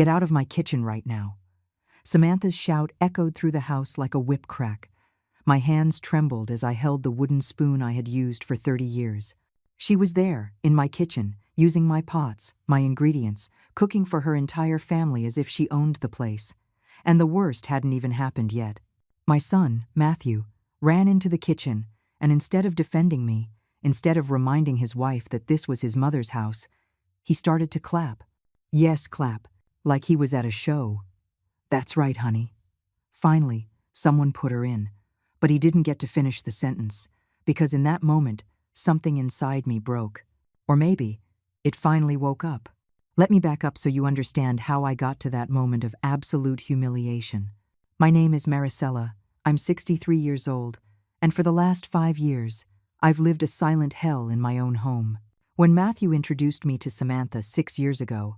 Get out of my kitchen right now." Samantha's shout echoed through the house like a whip crack. My hands trembled as I held the wooden spoon I had used for 30 years. She was there, in my kitchen, using my pots, my ingredients, cooking for her entire family as if she owned the place. And the worst hadn't even happened yet. My son, Matthew, ran into the kitchen, and instead of defending me, instead of reminding his wife that this was his mother's house, he started to clap. Yes, clap, like he was at a show. "That's right, honey." Finally, someone put her in, but he didn't get to finish the sentence, because in that moment, something inside me broke. Or maybe, it finally woke up. Let me back up so you understand how I got to that moment of absolute humiliation. My name is Maricela. I'm 63 years old, and for the last 5 years, I've lived a silent hell in my own home. When Matthew introduced me to Samantha 6 years ago,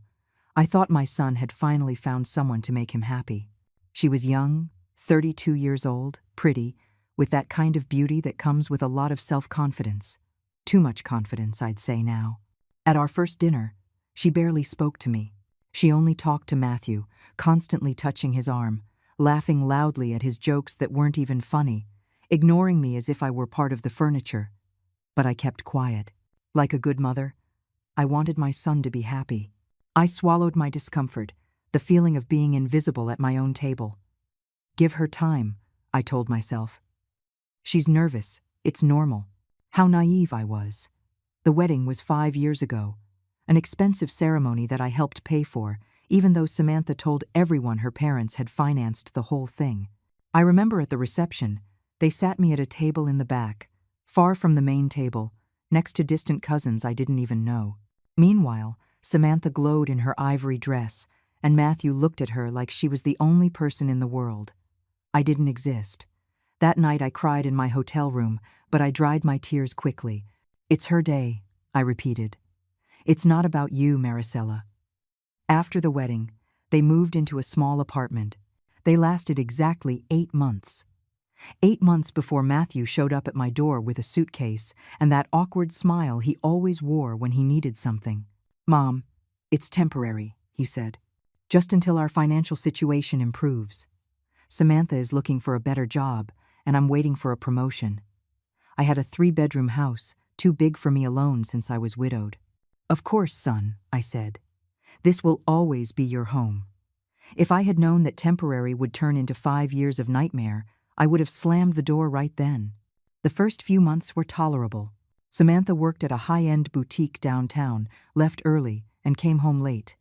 I thought my son had finally found someone to make him happy. She was young, 32 years old, pretty, with that kind of beauty that comes with a lot of self-confidence. Too much confidence, I'd say now. At our first dinner, she barely spoke to me. She only talked to Matthew, constantly touching his arm, laughing loudly at his jokes that weren't even funny, ignoring me as if I were part of the furniture. But I kept quiet. Like a good mother, I wanted my son to be happy. I swallowed my discomfort, the feeling of being invisible at my own table. Give her time, I told myself. She's nervous, it's normal. How naive I was. The wedding was 5 years ago, an expensive ceremony that I helped pay for, even though Samantha told everyone her parents had financed the whole thing. I remember at the reception, they sat me at a table in the back, far from the main table, next to distant cousins I didn't even know. Meanwhile, Samantha glowed in her ivory dress, and Matthew looked at her like she was the only person in the world. I didn't exist. That night I cried in my hotel room, but I dried my tears quickly. "It's her day," I repeated. "It's not about you, Maricela." After the wedding, they moved into a small apartment. They lasted exactly 8 months. 8 months before Matthew showed up at my door with a suitcase and that awkward smile he always wore when he needed something. "Mom, it's temporary," he said. "Just until our financial situation improves. Samantha is looking for a better job, and I'm waiting for a promotion. I had a 3-bedroom house, too big for me alone since I was widowed." "Of course, son," I said. "This will always be your home." If I had known that temporary would turn into 5 years of nightmare, I would have slammed the door right then. The first few months were tolerable. Samantha worked at a high-end boutique downtown, left early, and came home late.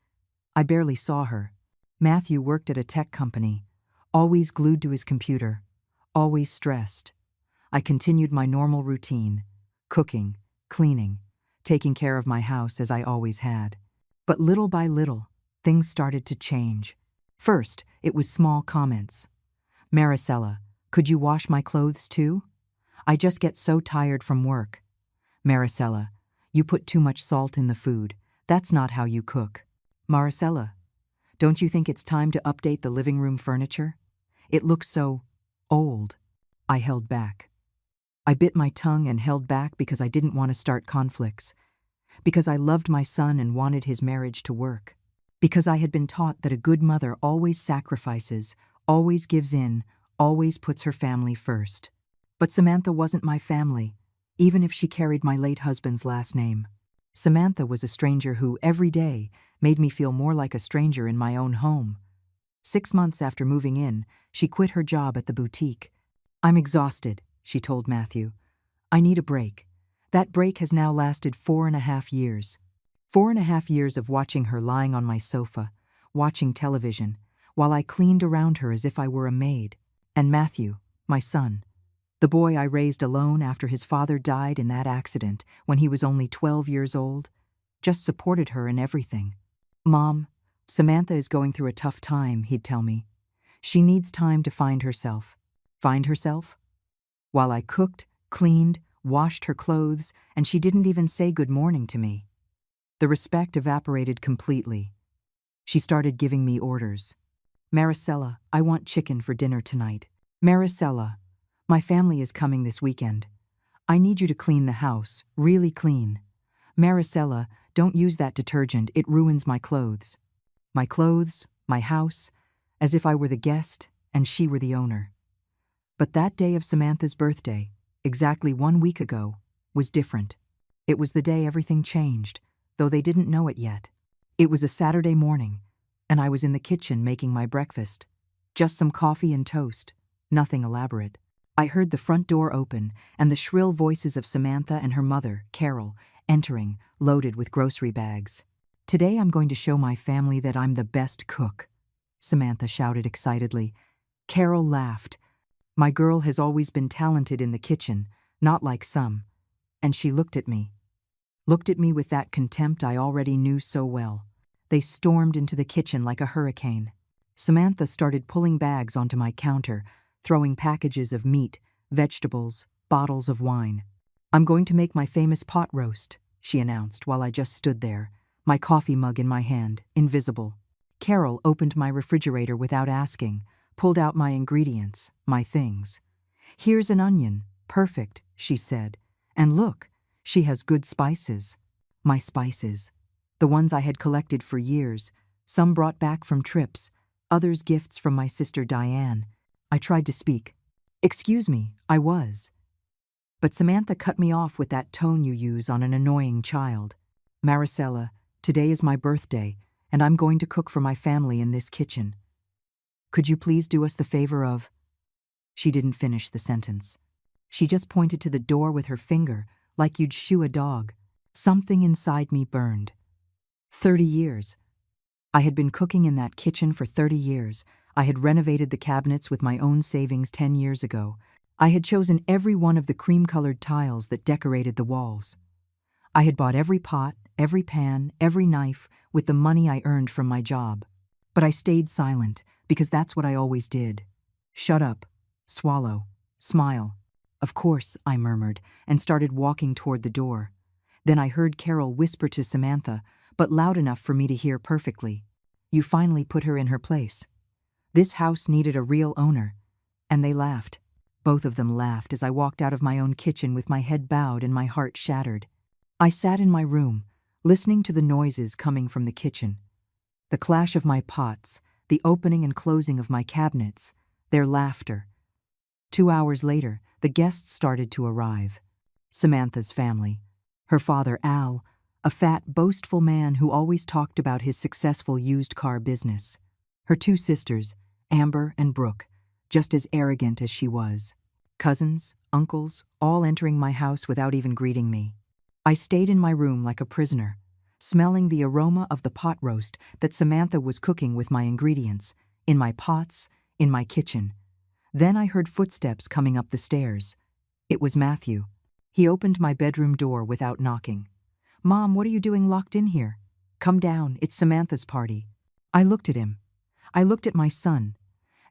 I barely saw her. Matthew worked at a tech company, always glued to his computer, always stressed. I continued my normal routine, cooking, cleaning, taking care of my house as I always had. But little by little, things started to change. First, it was small comments. "Maricela, could you wash my clothes too? I just get so tired from work." "Maricela, you put too much salt in the food. That's not how you cook." "Maricela, don't you think it's time to update the living room furniture? It looks so old." I held back. I bit my tongue and held back because I didn't want to start conflicts. Because I loved my son and wanted his marriage to work. Because I had been taught that a good mother always sacrifices, always gives in, always puts her family first. But Samantha wasn't my family, even if she carried my late husband's last name. Samantha was a stranger who, every day, made me feel more like a stranger in my own home. 6 months after moving in, she quit her job at the boutique. "I'm exhausted," she told Matthew. "I need a break." That break has now lasted 4.5 years. 4.5 years of watching her lying on my sofa, watching television, while I cleaned around her as if I were a maid. And Matthew, my son, the boy I raised alone after his father died in that accident when he was only 12 years old, just supported her in everything. "Mom, Samantha is going through a tough time," he'd tell me. "She needs time to find herself." Find herself? While I cooked, cleaned, washed her clothes, and she didn't even say good morning to me. The respect evaporated completely. She started giving me orders. "Maricela, I want chicken for dinner tonight." "Maricela, my family is coming this weekend. I need you to clean the house, really clean." "Maricela, don't use that detergent, it ruins my clothes." my clothes, my house, as if I were the guest and she were the owner. But that day of Samantha's birthday, exactly 1 week ago, was different. It was the day everything changed, though they didn't know it yet. It was a Saturday morning, and I was in the kitchen making my breakfast. Just some coffee and toast, nothing elaborate. I heard the front door open and the shrill voices of Samantha and her mother, Carol, entering, loaded with grocery bags. "Today I'm going to show my family that I'm the best cook," Samantha shouted excitedly. Carol laughed. "My girl has always been talented in the kitchen, not like some." And she looked at me with that contempt I already knew so well. They stormed into the kitchen like a hurricane. Samantha started pulling bags onto my counter, throwing packages of meat, vegetables, bottles of wine. "I'm going to make my famous pot roast," she announced while I just stood there, my coffee mug in my hand, invisible. Carol opened my refrigerator without asking, pulled out my ingredients, my things. "Here's an onion, perfect," she said. "And look, she has good spices." My spices. The ones I had collected for years, some brought back from trips, others gifts from my sister Diane. I tried to speak. "Excuse me, I was." But Samantha cut me off with that tone you use on an annoying child. "Maricela, today is my birthday, and I'm going to cook for my family in this kitchen. Could you please do us the favor of—" She didn't finish the sentence. She just pointed to the door with her finger, like you'd shoo a dog. Something inside me burned. 30 years. I had been cooking in that kitchen for 30 years. I had renovated the cabinets with my own savings 10 years ago. I had chosen every one of the cream-colored tiles that decorated the walls. I had bought every pot, every pan, every knife with the money I earned from my job. But I stayed silent, because that's what I always did. Shut up, swallow, smile. "Of course," I murmured, and started walking toward the door. Then I heard Carol whisper to Samantha, but loud enough for me to hear perfectly. "You finally put her in her place. This house needed a real owner." And they laughed. Both of them laughed as I walked out of my own kitchen with my head bowed and my heart shattered. I sat in my room, listening to the noises coming from the kitchen. The clash of my pots, the opening and closing of my cabinets, their laughter. 2 hours later, the guests started to arrive. Samantha's family. Her father, Al, a fat, boastful man who always talked about his successful used car business. Her 2 sisters, Amber and Brooke, just as arrogant as she was. Cousins, uncles, all entering my house without even greeting me. I stayed in my room like a prisoner, smelling the aroma of the pot roast that Samantha was cooking with my ingredients, in my pots, in my kitchen. Then I heard footsteps coming up the stairs. It was Matthew. He opened my bedroom door without knocking. "Mom, what are you doing locked in here? Come down, it's Samantha's party." I looked at him. I looked at my son.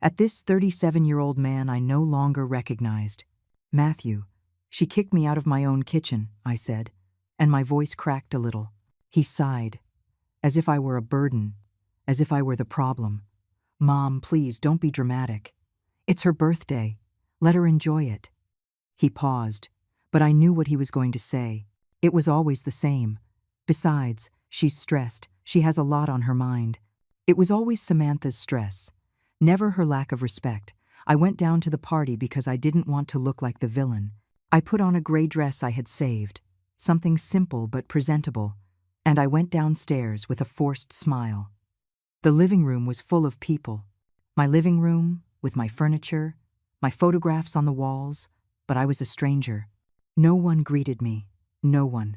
At this 37-year-old man I no longer recognized. "Matthew, she kicked me out of my own kitchen," I said, and my voice cracked a little. He sighed, as if I were a burden, as if I were the problem. "Mom, please don't be dramatic. It's her birthday. Let her enjoy it." He paused, but I knew what he was going to say. It was always the same. "Besides, she's stressed. She has a lot on her mind." It was always Samantha's stress, never her lack of respect. I went down to the party because I didn't want to look like the villain. I put on a gray dress I had saved, something simple but presentable, and I went downstairs with a forced smile. The living room was full of people. My living room, with my furniture, my photographs on the walls, but I was a stranger. No one greeted me. No one.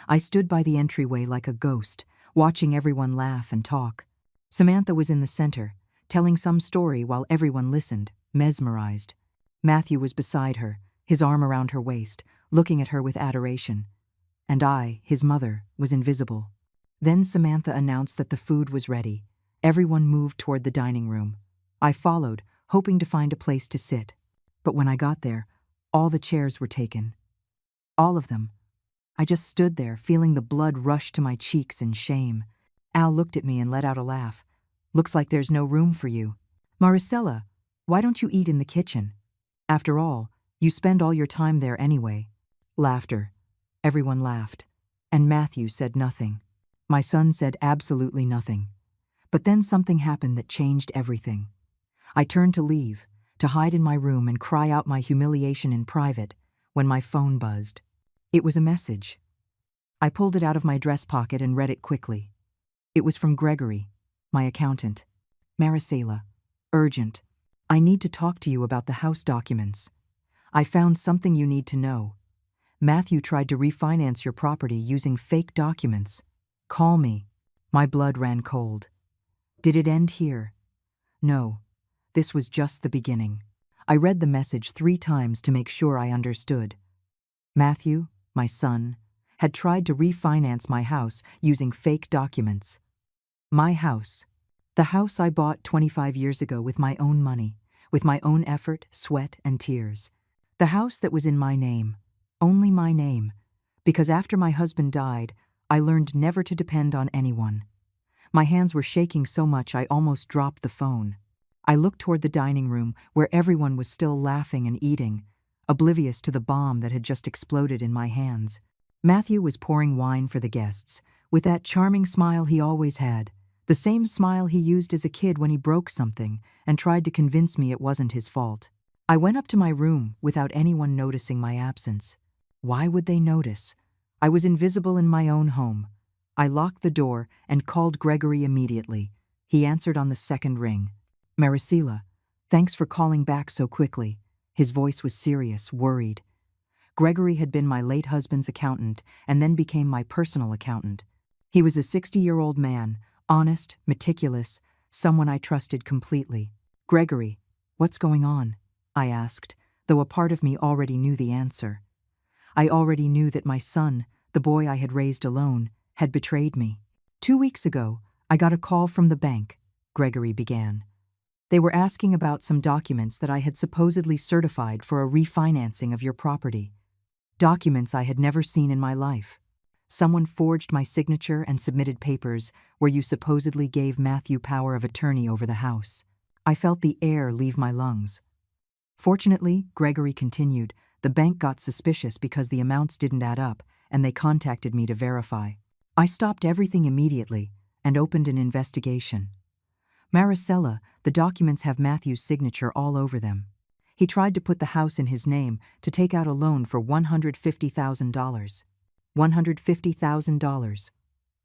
I stood by the entryway like a ghost, watching everyone laugh and talk. Samantha was in the center, telling some story while everyone listened, mesmerized. Matthew was beside her, his arm around her waist, looking at her with adoration. And I, his mother, was invisible. Then Samantha announced that the food was ready. Everyone moved toward the dining room. I followed, hoping to find a place to sit. But when I got there, all the chairs were taken. All of them. I just stood there, feeling the blood rush to my cheeks in shame. Al looked at me and let out a laugh. "Looks like there's no room for you. Maricela, why don't you eat in the kitchen? After all, you spend all your time there anyway." Laughter. Everyone laughed. And Matthew said nothing. My son said absolutely nothing. But then something happened that changed everything. I turned to leave, to hide in my room and cry out my humiliation in private, when my phone buzzed. It was a message. I pulled it out of my dress pocket and read it quickly. It was from Gregory, my accountant. Maricela, urgent. I need to talk to you about the house documents. I found something you need to know. Matthew tried to refinance your property using fake documents. Call me. My blood ran cold. Did it end here? No. This was just the beginning. I read the message 3 times to make sure I understood. Matthew, my son, had tried to refinance my house using fake documents. My house. The house I bought 25 years ago with my own money, with my own effort, sweat, and tears. The house that was in my name. Only my name. Because after my husband died, I learned never to depend on anyone. My hands were shaking so much I almost dropped the phone. I looked toward the dining room where everyone was still laughing and eating, oblivious to the bomb that had just exploded in my hands. Matthew was pouring wine for the guests, with that charming smile he always had, the same smile he used as a kid when he broke something and tried to convince me it wasn't his fault. I went up to my room without anyone noticing my absence. Why would they notice? I was invisible in my own home. I locked the door and called Gregory immediately. He answered on the second ring. Maricela, thanks for calling back so quickly. His voice was serious, worried. Gregory had been my late husband's accountant and then became my personal accountant. He was a 60-year-old man, honest, meticulous, someone I trusted completely. Gregory, what's going on? I asked, though a part of me already knew the answer. I already knew that my son, the boy I had raised alone, had betrayed me. 2 weeks ago, I got a call from the bank, Gregory began. They were asking about some documents that I had supposedly certified for a refinancing of your property. Documents I had never seen in my life. Someone forged my signature and submitted papers where you supposedly gave Matthew power of attorney over the house. I felt the air leave my lungs. Fortunately, Gregory continued, the bank got suspicious because the amounts didn't add up, and they contacted me to verify. I stopped everything immediately and opened an investigation. Maricela, the documents have Matthew's signature all over them. He tried to put the house in his name to take out a loan for $150,000. $150,000.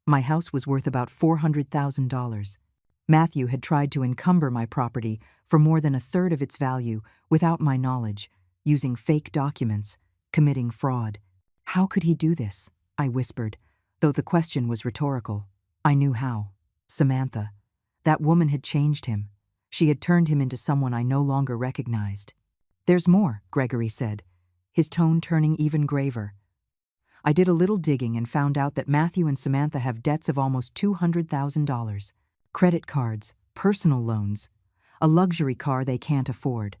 My house was worth about $400,000. Matthew had tried to encumber my property for more than a third of its value without my knowledge, using fake documents, committing fraud. How could he do this? I whispered, though the question was rhetorical. I knew how. Samantha. That woman had changed him. She had turned him into someone I no longer recognized. There's more, Gregory said, his tone turning even graver. I did a little digging and found out that Matthew and Samantha have debts of almost $200,000. Credit cards, personal loans, a luxury car they can't afford.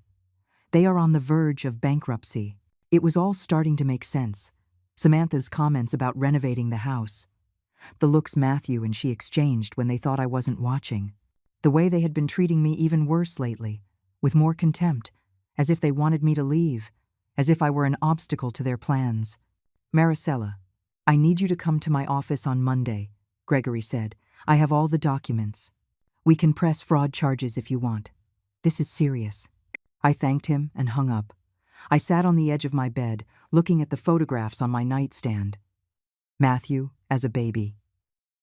They are on the verge of bankruptcy. It was all starting to make sense. Samantha's comments about renovating the house. The looks Matthew and she exchanged when they thought I wasn't watching. The way they had been treating me even worse lately, with more contempt, as if they wanted me to leave, as if I were an obstacle to their plans. Maricela, I need you to come to my office on Monday, Gregory said. I have all the documents. We can press fraud charges if you want. This is serious. I thanked him and hung up. I sat on the edge of my bed, looking at the photographs on my nightstand. Matthew as a baby.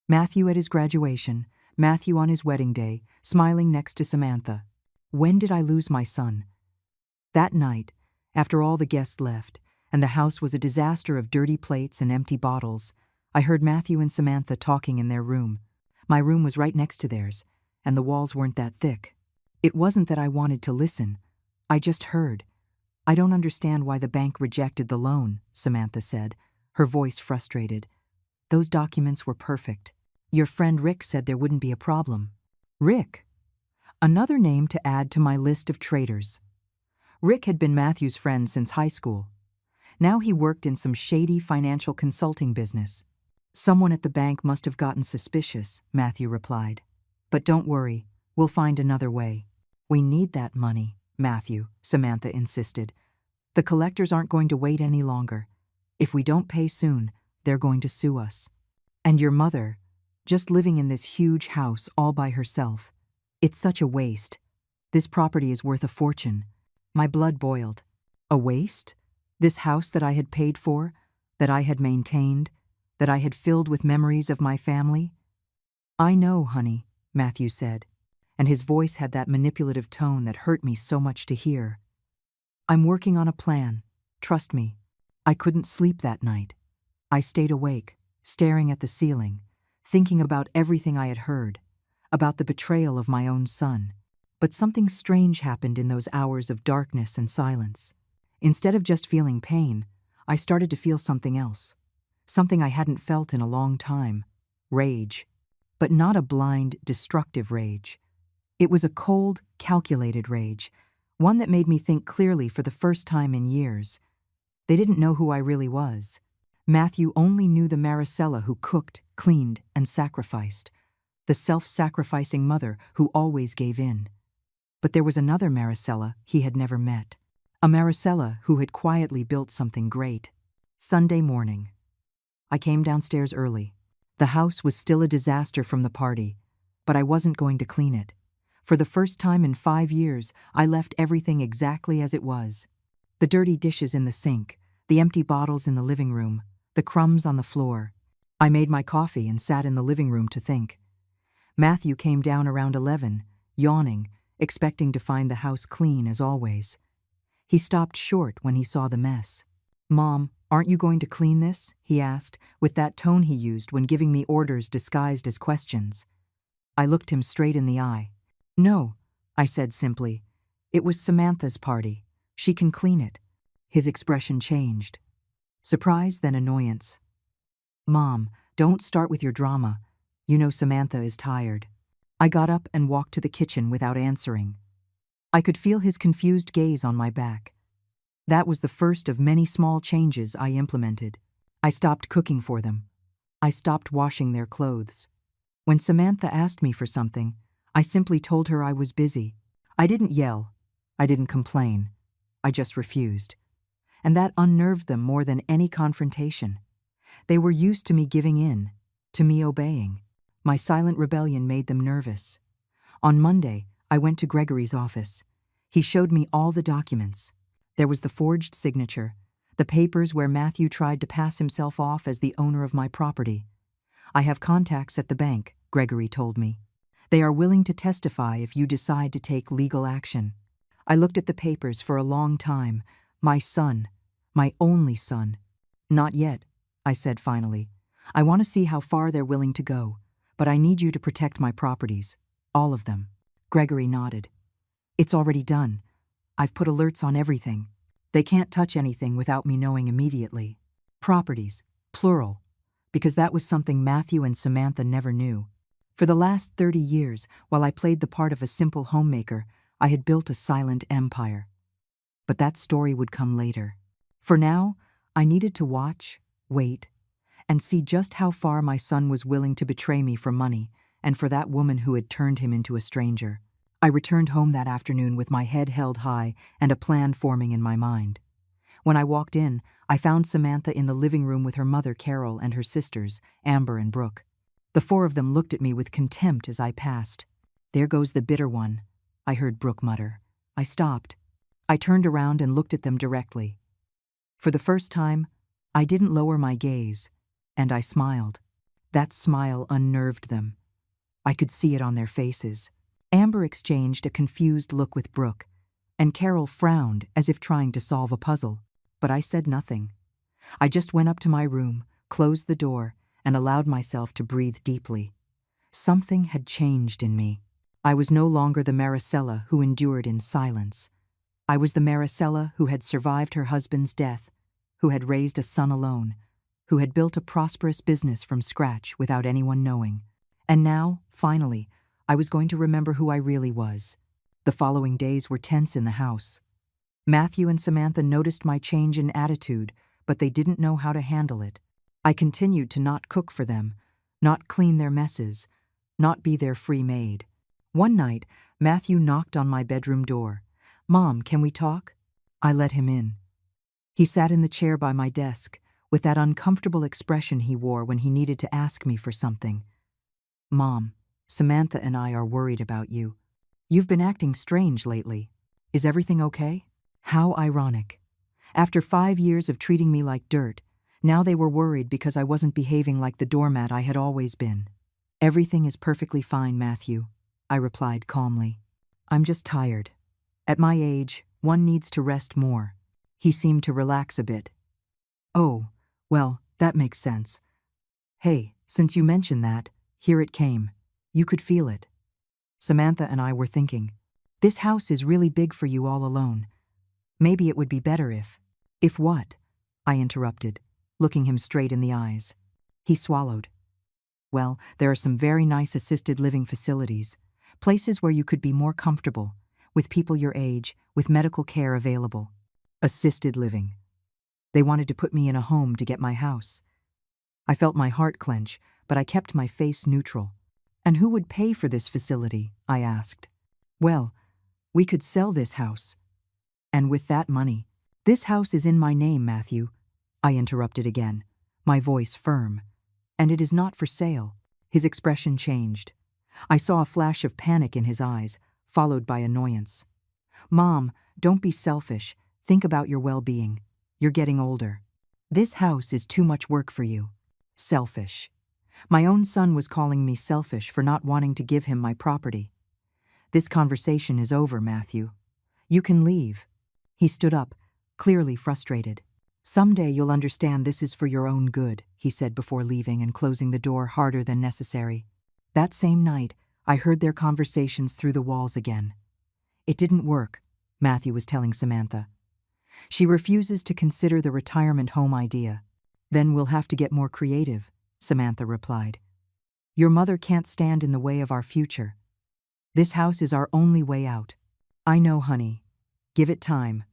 Matthew at his graduation, Matthew on his wedding day, smiling next to Samantha. When did I lose my son? That night, after all the guests left, and the house was a disaster of dirty plates and empty bottles, I heard Matthew and Samantha talking in their room. My room was right next to theirs, and the walls weren't that thick. It wasn't that I wanted to listen. I just heard. I don't understand why the bank rejected the loan, Samantha said, her voice frustrated. Those documents were perfect. Your friend Rick said there wouldn't be a problem. Rick? Another name to add to my list of traitors. Rick had been Matthew's friend since high school. Now he worked in some shady financial consulting business. Someone at the bank must have gotten suspicious, Matthew replied. But don't worry, we'll find another way. We need that money, Matthew, Samantha insisted. The collectors aren't going to wait any longer. If we don't pay soon, they're going to sue us. And your mother, just living in this huge house all by herself. It's such a waste. This property is worth a fortune. My blood boiled. A waste? This house that I had paid for, that I had maintained, that I had filled with memories of my family? I know, honey, Matthew said, and his voice had that manipulative tone that hurt me so much to hear. I'm working on a plan. Trust me. I couldn't sleep that night. I stayed awake, staring at the ceiling, thinking about everything I had heard, about the betrayal of my own son. But something strange happened in those hours of darkness and silence. Instead of just feeling pain, I started to feel something else. Something I hadn't felt in a long time. Rage. But not a blind, destructive rage. It was a cold, calculated rage, one that made me think clearly for the first time in years. They didn't know who I really was. Matthew only knew the Maricela who cooked, cleaned, and sacrificed. The self-sacrificing mother who always gave in. But there was another Maricela he had never met. A Maricela who had quietly built something great. Sunday morning. I came downstairs early. The house was still a disaster from the party, but I wasn't going to clean it. For the first time in 5 years, I left everything exactly as it was. The dirty dishes in the sink, the empty bottles in the living room, the crumbs on the floor. I made my coffee and sat in the living room to think. Matthew came down around 11, yawning, expecting to find the house clean as always. He stopped short when he saw the mess. "Mom, aren't you going to clean this?" he asked, with that tone he used when giving me orders disguised as questions. I looked him straight in the eye. "No," I said simply. "It was Samantha's party. She can clean it." His expression changed. Surprise, then annoyance. "Mom, don't start with your drama. You know Samantha is tired." I got up and walked to the kitchen without answering. I could feel his confused gaze on my back. That was the first of many small changes I implemented. I stopped cooking for them. I stopped washing their clothes. When Samantha asked me for something, I simply told her I was busy. I didn't yell. I didn't complain. I just refused. And that unnerved them more than any confrontation. They were used to me giving in, to me obeying. My silent rebellion made them nervous. On Monday, I went to Gregory's office. He showed me all the documents. There was the forged signature, the papers where Matthew tried to pass himself off as the owner of my property. "I have contacts at the bank," Gregory told me. "They are willing to testify if you decide to take legal action." I looked at the papers for a long time. My son. My only son. "Not yet," I said finally. "I want to see how far they're willing to go, but I need you to protect my properties. All of them." Gregory nodded. "It's already done. I've put alerts on everything. They can't touch anything without me knowing immediately." Properties, plural, because that was something Matthew and Samantha never knew. For the last 30 years, while I played the part of a simple homemaker, I had built a silent empire. But that story would come later. For now, I needed to watch, wait, and see just how far my son was willing to betray me for money and for that woman who had turned him into a stranger. I returned home that afternoon with my head held high and a plan forming in my mind. When I walked in, I found Samantha in the living room with her mother Carol and her sisters, Amber and Brooke. The 4 of them looked at me with contempt as I passed. "There goes the bitter one," I heard Brooke mutter. I stopped. I turned around and looked at them directly. For the first time, I didn't lower my gaze, and I smiled. That smile unnerved them. I could see it on their faces. Amber exchanged a confused look with Brooke, and Carol frowned as if trying to solve a puzzle. But I said nothing. I just went up to my room, closed the door, and allowed myself to breathe deeply. Something had changed in me. I was no longer the Maricela who endured in silence. I was the Maricela who had survived her husband's death, who had raised a son alone, who had built a prosperous business from scratch without anyone knowing. And now, finally, I was going to remember who I really was. The following days were tense in the house. Matthew and Samantha noticed my change in attitude, but they didn't know how to handle it. I continued to not cook for them, not clean their messes, not be their free maid. One night, Matthew knocked on my bedroom door. "Mom, can we talk?" I let him in. He sat in the chair by my desk, with that uncomfortable expression he wore when he needed to ask me for something. Mom, Samantha and I are worried about you. You've been acting strange lately. Is everything okay? How ironic. After 5 years of treating me like dirt, now they were worried because I wasn't behaving like the doormat I had always been. Everything is perfectly fine, Matthew, I replied calmly. I'm just tired. At my age, one needs to rest more. He seemed to relax a bit. Oh, well, that makes sense. Hey, since you mentioned that, here it came. You could feel it. Samantha and I were thinking, this house is really big for you all alone. Maybe it would be better if… If what? I interrupted, looking him straight in the eyes. He swallowed. Well, there are some very nice assisted living facilities, places where you could be more comfortable, with people your age, with medical care available. Assisted living. They wanted to put me in a home to get my house. I felt my heart clench, but I kept my face neutral. And who would pay for this facility? I asked. Well, we could sell this house. And with that money, this house is in my name, Matthew, I interrupted again, my voice firm. And it is not for sale. His expression changed. I saw a flash of panic in his eyes, followed by annoyance. Mom, don't be selfish. Think about your well-being. You're getting older. This house is too much work for you. Selfish. My own son was calling me selfish for not wanting to give him my property. This conversation is over, Matthew. You can leave. He stood up, clearly frustrated. Someday you'll understand this is for your own good, he said before leaving and closing the door harder than necessary. That same night, I heard their conversations through the walls again. It didn't work, Matthew was telling Samantha. She refuses to consider the retirement home idea. Then we'll have to get more creative, Samantha replied. Your mother can't stand in the way of our future. This house is our only way out. I know, honey. Give it time.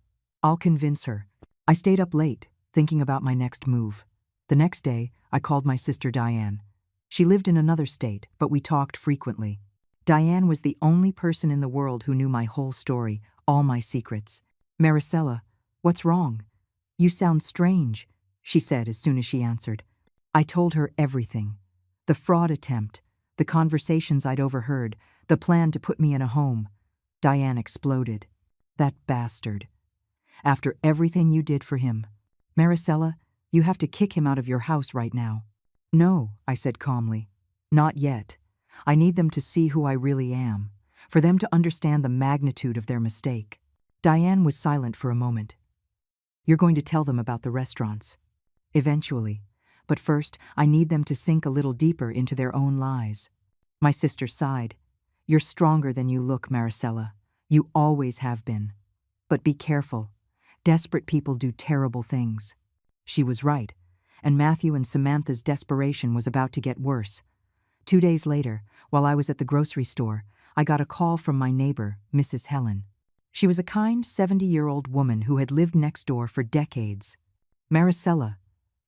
I'll convince her. I stayed up late, thinking about my next move. The next day, I called my sister Diane. She lived in another state, but we talked frequently. Diane was the only person in the world who knew my whole story, all my secrets. Maricela, what's wrong? You sound strange, she said as soon as she answered. I told her everything. The fraud attempt, the conversations I'd overheard, the plan to put me in a home. Diane exploded. That bastard. After everything you did for him. Maricela, you have to kick him out of your house right now. No, I said calmly. Not yet. I need them to see who I really am, for them to understand the magnitude of their mistake. Diane was silent for a moment. You're going to tell them about the restaurants. Eventually. But first, I need them to sink a little deeper into their own lies. My sister sighed. You're stronger than you look, Maricela. You always have been. But be careful. Desperate people do terrible things. She was right, and Matthew and Samantha's desperation was about to get worse. 2 days later, while I was at the grocery store, I got a call from my neighbor, Mrs. Helen. She was a kind 70-year-old woman who had lived next door for decades. Maricela,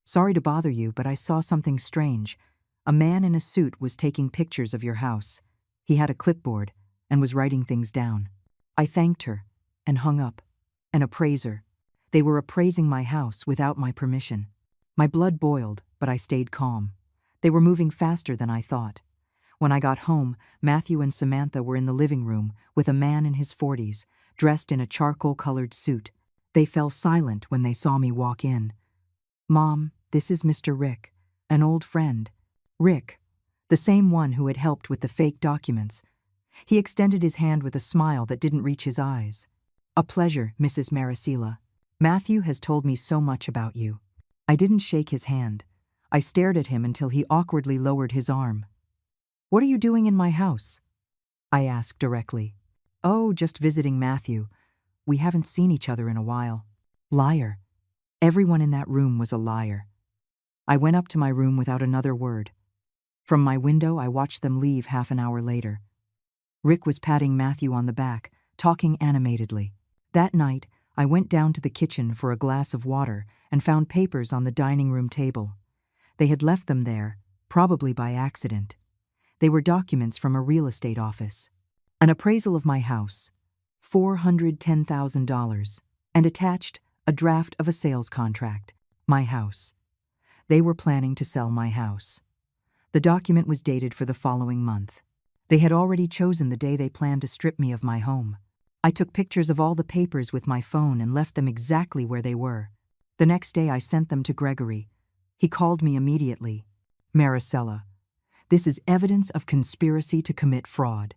sorry to bother you, but I saw something strange. A man in a suit was taking pictures of your house. He had a clipboard and was writing things down. I thanked her and hung up. An appraiser. They were appraising my house without my permission. My blood boiled, but I stayed calm. They were moving faster than I thought. When I got home, Matthew and Samantha were in the living room with a man in his 40s, dressed in a charcoal-colored suit. They fell silent when they saw me walk in. Mom, this is Mr. Rick, an old friend. Rick, the same one who had helped with the fake documents. He extended his hand with a smile that didn't reach his eyes. A pleasure, Mrs. Maricela. Matthew has told me so much about you. I didn't shake his hand. I stared at him until he awkwardly lowered his arm. What are you doing in my house? I asked directly. Oh, just visiting Matthew. We haven't seen each other in a while. Liar. Everyone in that room was a liar. I went up to my room without another word. From my window, I watched them leave half an hour later. Rick was patting Matthew on the back, talking animatedly. That night, I went down to the kitchen for a glass of water and found papers on the dining room table. They had left them there, probably by accident. They were documents from a real estate office. An appraisal of my house, $410,000, and attached a draft of a sales contract, my house. They were planning to sell my house. The document was dated for the following month. They had already chosen the day they planned to strip me of my home. I took pictures of all the papers with my phone and left them exactly where they were. The next day I sent them to Gregory. He called me immediately. "Maricela, this is evidence of conspiracy to commit fraud.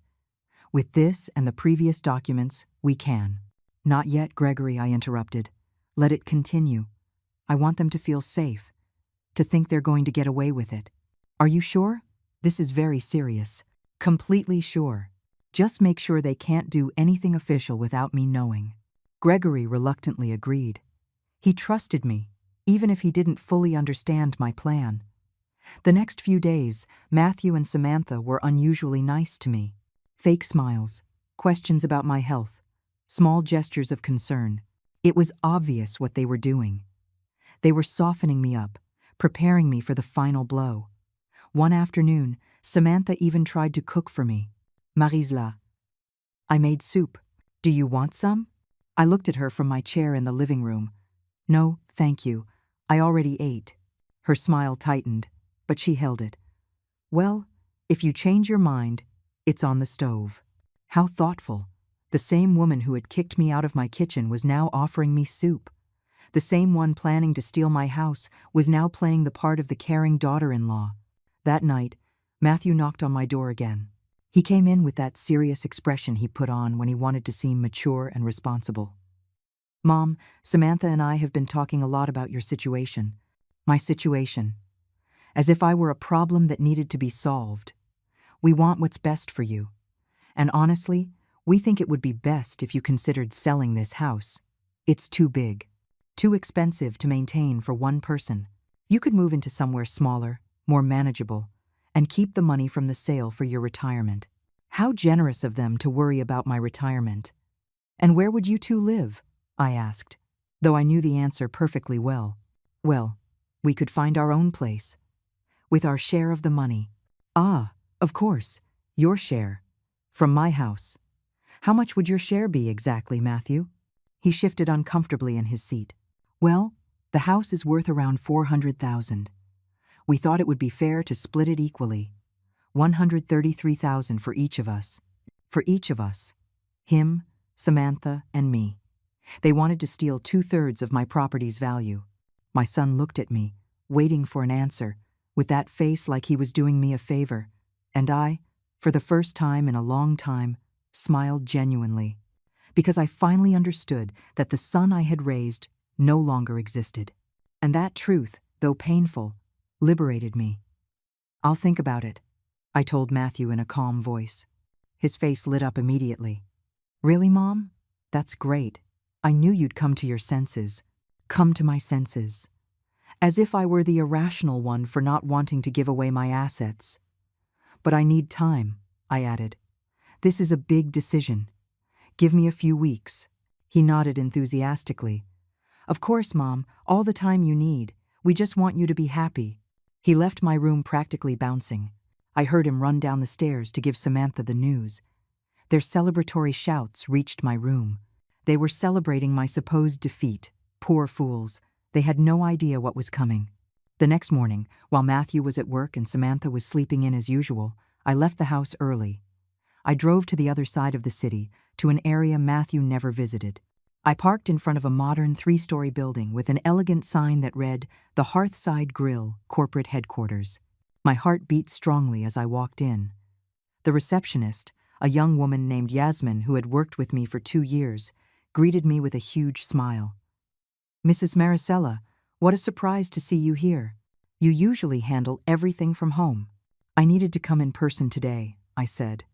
With this and the previous documents, we can." "Not yet, Gregory," I interrupted. "Let it continue. I want them to feel safe, to think they're going to get away with it." "Are you sure? This is very serious." "Completely sure. Just make sure they can't do anything official without me knowing." Gregory reluctantly agreed. He trusted me, even if he didn't fully understand my plan. The next few days, Matthew and Samantha were unusually nice to me. Fake smiles, questions about my health, small gestures of concern. It was obvious what they were doing. They were softening me up, preparing me for the final blow. One afternoon, Samantha even tried to cook for me. "Marisla, I made soup. Do you want some?" I looked at her from my chair in the living room. "No, thank you. I already ate." Her smile tightened, but she held it. "Well, if you change your mind, it's on the stove." How thoughtful. The same woman who had kicked me out of my kitchen was now offering me soup. The same one planning to steal my house was now playing the part of the caring daughter-in-law. That night, Matthew knocked on my door again. He came in with that serious expression he put on when he wanted to seem mature and responsible. "Mom, Samantha and I have been talking a lot about your situation." "My situation?" As if I were a problem that needed to be solved. "We want what's best for you. And honestly, we think it would be best if you considered selling this house. It's too big, too expensive to maintain for one person. You could move into somewhere smaller, more manageable, and keep the money from the sale for your retirement." How generous of them to worry about my retirement. "And where would you two live?" I asked, though I knew the answer perfectly well. "Well, we could find our own place, with our share of the money." "Ah, of course, your share. From my house. How much would your share be exactly, Matthew?" He shifted uncomfortably in his seat. "Well, the house is worth around $400,000. We thought it would be fair to split it equally. $133,000 for each of us. For each of us. Him, Samantha, and me. They wanted to steal 2/3 of my property's value." My son looked at me, waiting for an answer, with that face like he was doing me a favor, and I, for the first time in a long time, smiled genuinely, because I finally understood that the son I had raised no longer existed. And that truth, though painful, liberated me. "I'll think about it," I told Matthew in a calm voice. His face lit up immediately. "Really, Mom? That's great. I knew you'd come to your senses. Come to my senses. As if I were the irrational one for not wanting to give away my assets. But I need time," I added. "This is a big decision. Give me a few weeks." He nodded enthusiastically. "Of course, Mom, all the time you need. We just want you to be happy." He left my room practically bouncing. I heard him run down the stairs to give Samantha the news. Their celebratory shouts reached my room. They were celebrating my supposed defeat. Poor fools. They had no idea what was coming. The next morning, while Matthew was at work and Samantha was sleeping in as usual, I left the house early. I drove to the other side of the city, to an area Matthew never visited. I parked in front of a modern 3-story building with an elegant sign that read, "The Hearthside Grill, Corporate Headquarters." My heart beat strongly as I walked in. The receptionist, a young woman named Yasmin who had worked with me for 2 years, greeted me with a huge smile. "Mrs. Maricela, what a surprise to see you here. You usually handle everything from home." "I needed to come in person today," I said.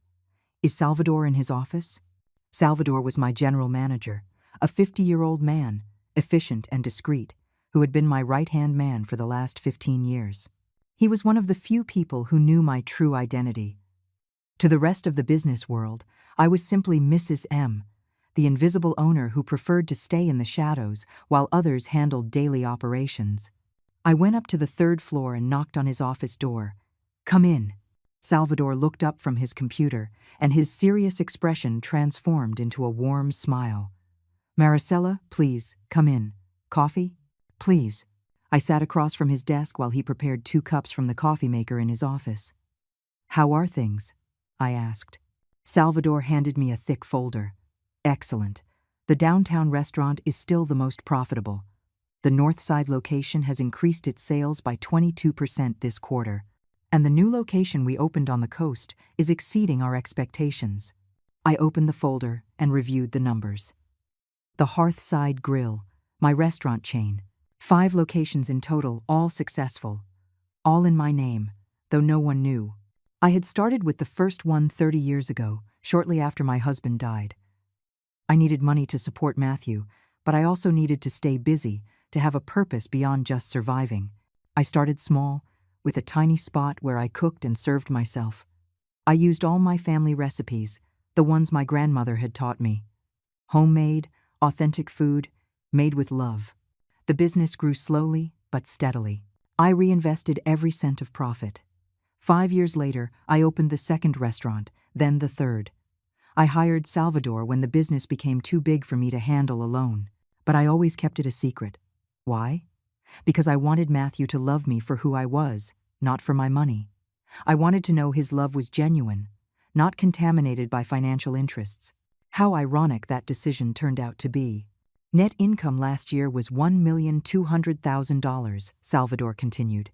"Is Salvador in his office?" Salvador was my general manager, a 50-year-old man, efficient and discreet, who had been my right-hand man for the last 15 years. He was one of the few people who knew my true identity. To the rest of the business world, I was simply Mrs. M, the invisible owner who preferred to stay in the shadows while others handled daily operations. I went up to the 3rd floor and knocked on his office door. "Come in." Salvador looked up from his computer, and his serious expression transformed into a warm smile. "Maricela, please, come in. Coffee? Please." I sat across from his desk while he prepared 2 cups from the coffee maker in his office. "How are things?" I asked. Salvador handed me a thick folder. "Excellent. The downtown restaurant is still the most profitable. The Northside location has increased its sales by 22% this quarter, and the new location we opened on the coast is exceeding our expectations." I opened the folder and reviewed the numbers. The Hearthside Grill, my restaurant chain, 5 locations in total, all successful. All in my name, though no one knew. I had started with the first one 30 years ago, shortly after my husband died. I needed money to support Matthew, but I also needed to stay busy, to have a purpose beyond just surviving. I started small, with a tiny spot where I cooked and served myself. I used all my family recipes, the ones my grandmother had taught me. Homemade, authentic food, made with love. The business grew slowly but steadily. I reinvested every cent of profit. 5 years later, I opened the 2nd restaurant, then the 3rd. I hired Salvador when the business became too big for me to handle alone, but I always kept it a secret. Why? Because I wanted Matthew to love me for who I was, not for my money. I wanted to know his love was genuine, not contaminated by financial interests. How ironic that decision turned out to be. Net income last year was $1,200,000, Salvador continued.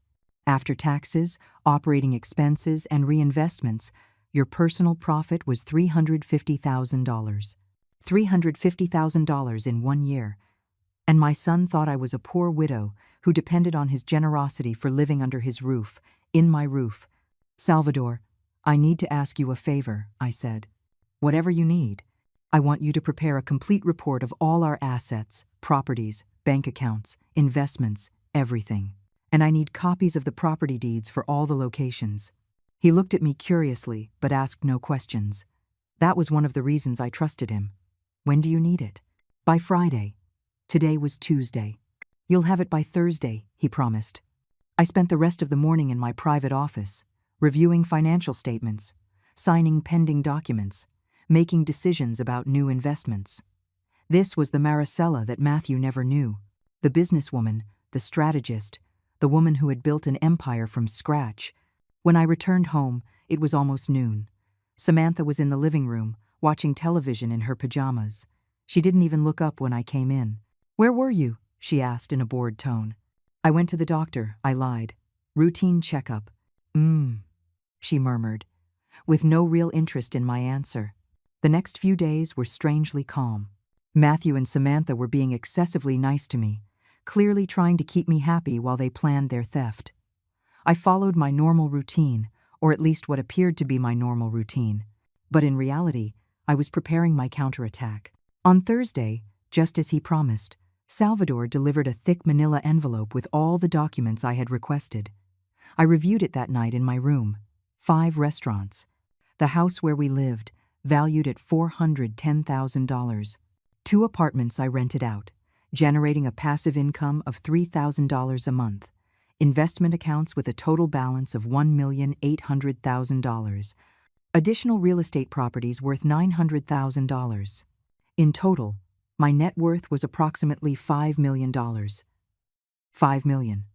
After taxes, operating expenses, and reinvestments, your personal profit was $350,000. $350,000 in 1 year. And my son thought I was a poor widow who depended on his generosity for living under his roof, in my roof. "Salvador, I need to ask you a favor," I said. "Whatever you need. I want you to prepare a complete report of all our assets, properties, bank accounts, investments, everything. And I need copies of the property deeds for all the locations." He looked at me curiously, but asked no questions. That was one of the reasons I trusted him. "When do you need it?" "By Friday." Today was Tuesday. "You'll have it by Thursday," he promised. I spent the rest of the morning in my private office, reviewing financial statements, signing pending documents, making decisions about new investments. This was the Maricela that Matthew never knew, the businesswoman, the strategist, the woman who had built an empire from scratch. When I returned home, it was almost noon. Samantha was in the living room, watching television in her pajamas. She didn't even look up when I came in. "Where were you?" she asked in a bored tone. "I went to the doctor," I lied. "Routine checkup." She murmured, with no real interest in my answer. The next few days were strangely calm. Matthew and Samantha were being excessively nice to me, clearly trying to keep me happy while they planned their theft. I followed my normal routine, or at least what appeared to be my normal routine. But in reality, I was preparing my counterattack. On Thursday, just as he promised, Salvador delivered a thick manila envelope with all the documents I had requested. I reviewed it that night in my room. 5 restaurants. The house where we lived, valued at $410,000. 2 apartments I rented out, generating a passive income of $3,000 a month. Investment accounts with a total balance of $1,800,000. Additional real estate properties worth $900,000. In total, my net worth was approximately $5 million. $5 million.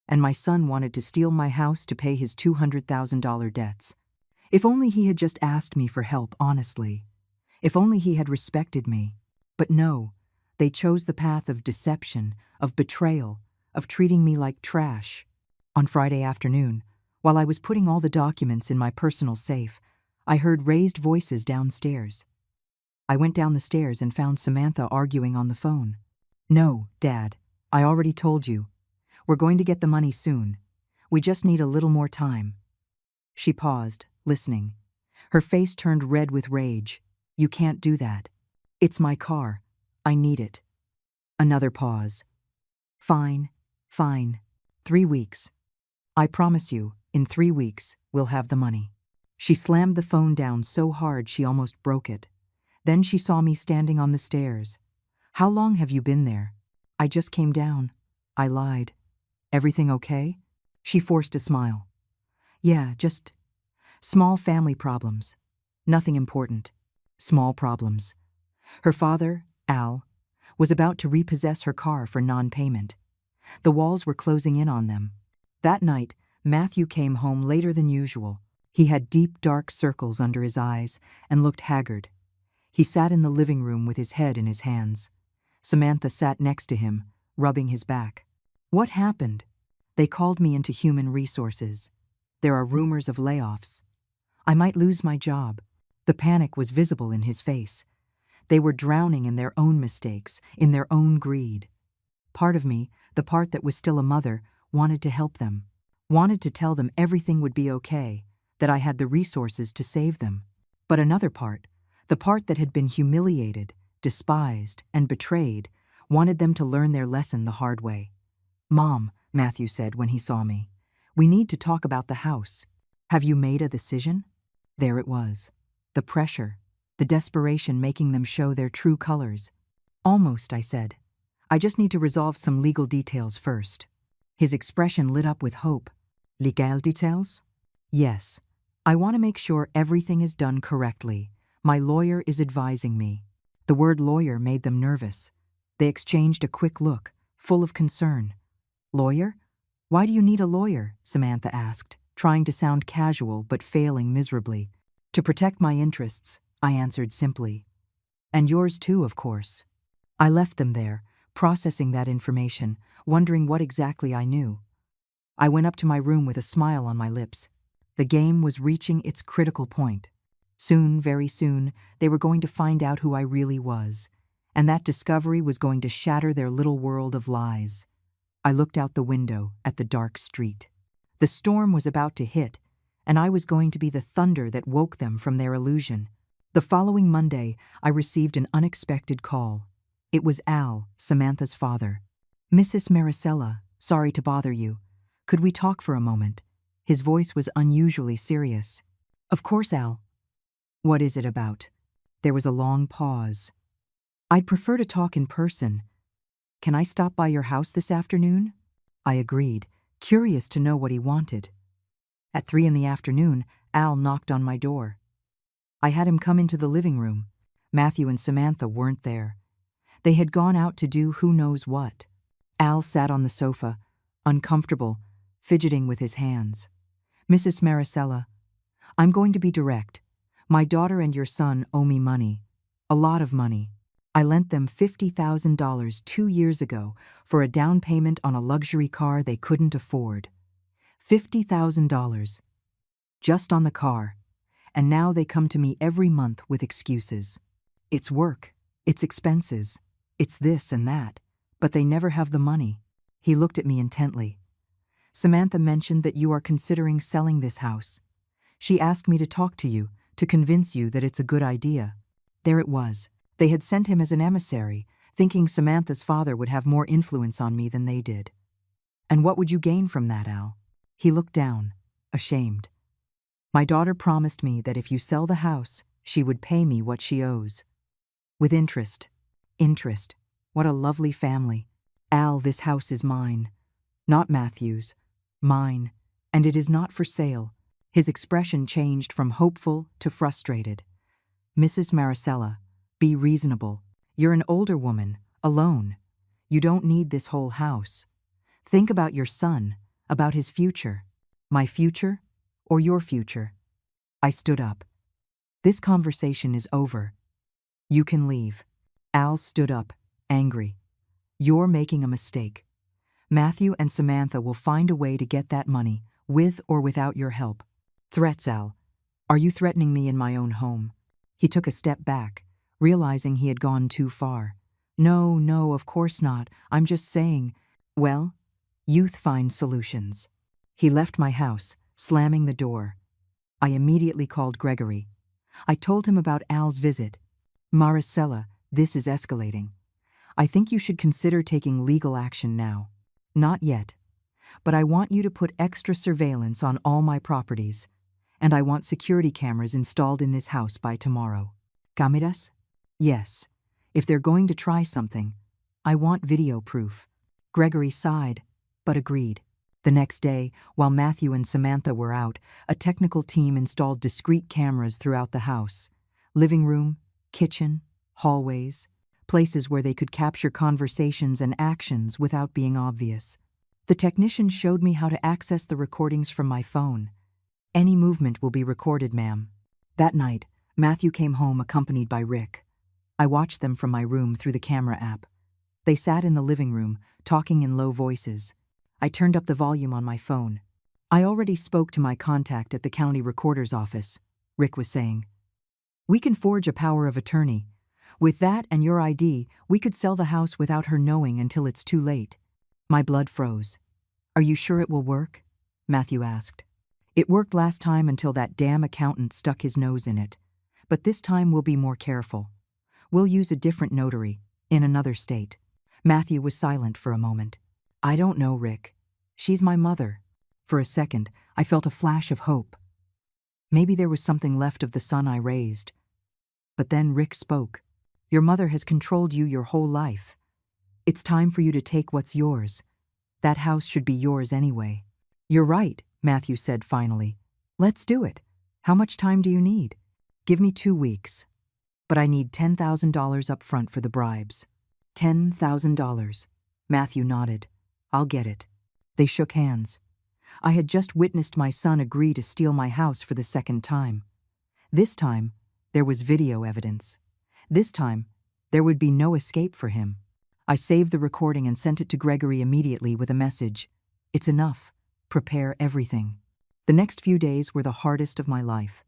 And my son wanted to steal my house to pay his $200,000 debts. If only he had just asked me for help honestly. If only he had respected me. But no, they chose the path of deception, of betrayal, of treating me like trash. On Friday afternoon, while I was putting all the documents in my personal safe, I heard raised voices downstairs. I went down the stairs and found Samantha arguing on the phone. "No, Dad, I already told you. We're going to get the money soon. We just need a little more time." She paused, listening. Her face turned red with rage. "You can't do that. It's my car. I need it." Another pause. Fine. 3 weeks. I promise you, in 3 weeks, we'll have the money." She slammed the phone down so hard she almost broke it. Then she saw me standing on the stairs. "How long have you been there?" "I just came down." I lied. "Everything okay?" She forced a smile. "Yeah, just small family problems. Nothing important. Small problems." Her father, Al, was about to repossess her car for non-payment. The walls were closing in on them. That night, Matthew came home later than usual. He had deep, dark circles under his eyes and looked haggard. He sat in the living room with his head in his hands. Samantha sat next to him, rubbing his back. "What happened?" "They called me into human resources. There are rumors of layoffs. I might lose my job." The panic was visible in his face. They were drowning in their own mistakes, in their own greed. Part of me, the part that was still a mother, wanted to help them, wanted to tell them everything would be okay, that I had the resources to save them. But another part, the part that had been humiliated, despised, and betrayed, wanted them to learn their lesson the hard way. "Mom," Matthew said when he saw me, "we need to talk about the house. Have you made a decision?" There it was. The pressure, the desperation making them show their true colors. "Almost," I said. "I just need to resolve some legal details first." His expression lit up with hope. "Legal details?" "Yes. I want to make sure everything is done correctly. My lawyer is advising me." The word lawyer made them nervous. They exchanged a quick look, full of concern. "Lawyer? Why do you need a lawyer?" Samantha asked, trying to sound casual but failing miserably. "To protect my interests," I answered simply. "And yours too, of course." I left them there, processing that information, wondering what exactly I knew. I went up to my room with a smile on my lips. The game was reaching its critical point. Soon, very soon, they were going to find out who I really was, and that discovery was going to shatter their little world of lies. I looked out the window at the dark street. The storm was about to hit, and I was going to be the thunder that woke them from their illusion. The following Monday, I received an unexpected call. It was Al, Samantha's father. "Mrs. Maricela, sorry to bother you. Could we talk for a moment?" His voice was unusually serious. "Of course, Al." "What is it about?" There was a long pause. "I'd prefer to talk in person. Can I stop by your house this afternoon?" I agreed, curious to know what he wanted. At 3 p.m, Al knocked on my door. I had him come into the living room. Matthew and Samantha weren't there. They had gone out to do who knows what. Al sat on the sofa, uncomfortable, fidgeting with his hands. "Mrs. Maricela, I'm going to be direct. My daughter and your son owe me money. A lot of money. I lent them $50,000 2 years ago for a down payment on a luxury car they couldn't afford. $50,000. Just on the car. And now they come to me every month with excuses. It's work, it's expenses, it's this and that, but they never have the money." He looked at me intently. "Samantha mentioned that you are considering selling this house. She asked me to talk to you, to convince you that it's a good idea." There it was. They had sent him as an emissary, thinking Samantha's father would have more influence on me than they did. "And what would you gain from that, Al?" He looked down, ashamed. "My daughter promised me that if you sell the house, she would pay me what she owes. With interest. Interest. What a lovely family. Al, this house is mine. Not Matthew's. Mine. And it is not for sale." His expression changed from hopeful to frustrated. "Mrs. Maricela, be reasonable. You're an older woman, alone. You don't need this whole house. Think about your son, about his future. My future or your future?" I stood up. "This conversation is over. You can leave." Al stood up, angry. "You're making a mistake. Matthew and Samantha will find a way to get that money, with or without your help." "Threats, Al. Are you threatening me in my own home?" He took a step back, realizing he had gone too far. No, of course not. I'm just saying." "Well, youth finds solutions." He left my house, slamming the door. I immediately called Gregory. I told him about Al's visit. "Maricela, this is escalating. I think you should consider taking legal action now." "Not yet. But I want you to put extra surveillance on all my properties. And I want security cameras installed in this house by tomorrow." "Cámaras?" "Yes. If they're going to try something, I want video proof." Gregory sighed, but agreed. The next day, while Matthew and Samantha were out, a technical team installed discrete cameras throughout the house. Living room, kitchen, hallways. places where they could capture conversations and actions without being obvious. The technician showed me how to access the recordings from my phone. Any movement will be recorded, ma'am. That night, Matthew came home accompanied by Rick. I watched them from my room through the camera app. They sat in the living room, talking in low voices. I turned up the volume on my phone. I already spoke to my contact at the county recorder's office, Rick was saying. We can forge a power of attorney. With that and your ID, we could sell the house without her knowing until it's too late. My blood froze. Are you sure it will work? Matthew asked. It worked last time until that damn accountant stuck his nose in it. But this time we'll be more careful. We'll use a different notary, in another state. Matthew was silent for a moment. I don't know, Rick. She's my mother. For a second, I felt a flash of hope. Maybe there was something left of the son I raised. But then Rick spoke. Your mother has controlled you your whole life. It's time for you to take what's yours. That house should be yours anyway. You're right, Matthew said finally. Let's do it. How much time do you need? Give me 2 weeks. But I need $10,000 up front for the bribes. $10,000. Matthew nodded. I'll get it. They shook hands. I had just witnessed my son agree to steal my house for the second time. This time, there was video evidence. This time, there would be no escape for him. I saved the recording and sent it to Gregory immediately with a message. It's enough. Prepare everything. The next few days were the hardest of my life.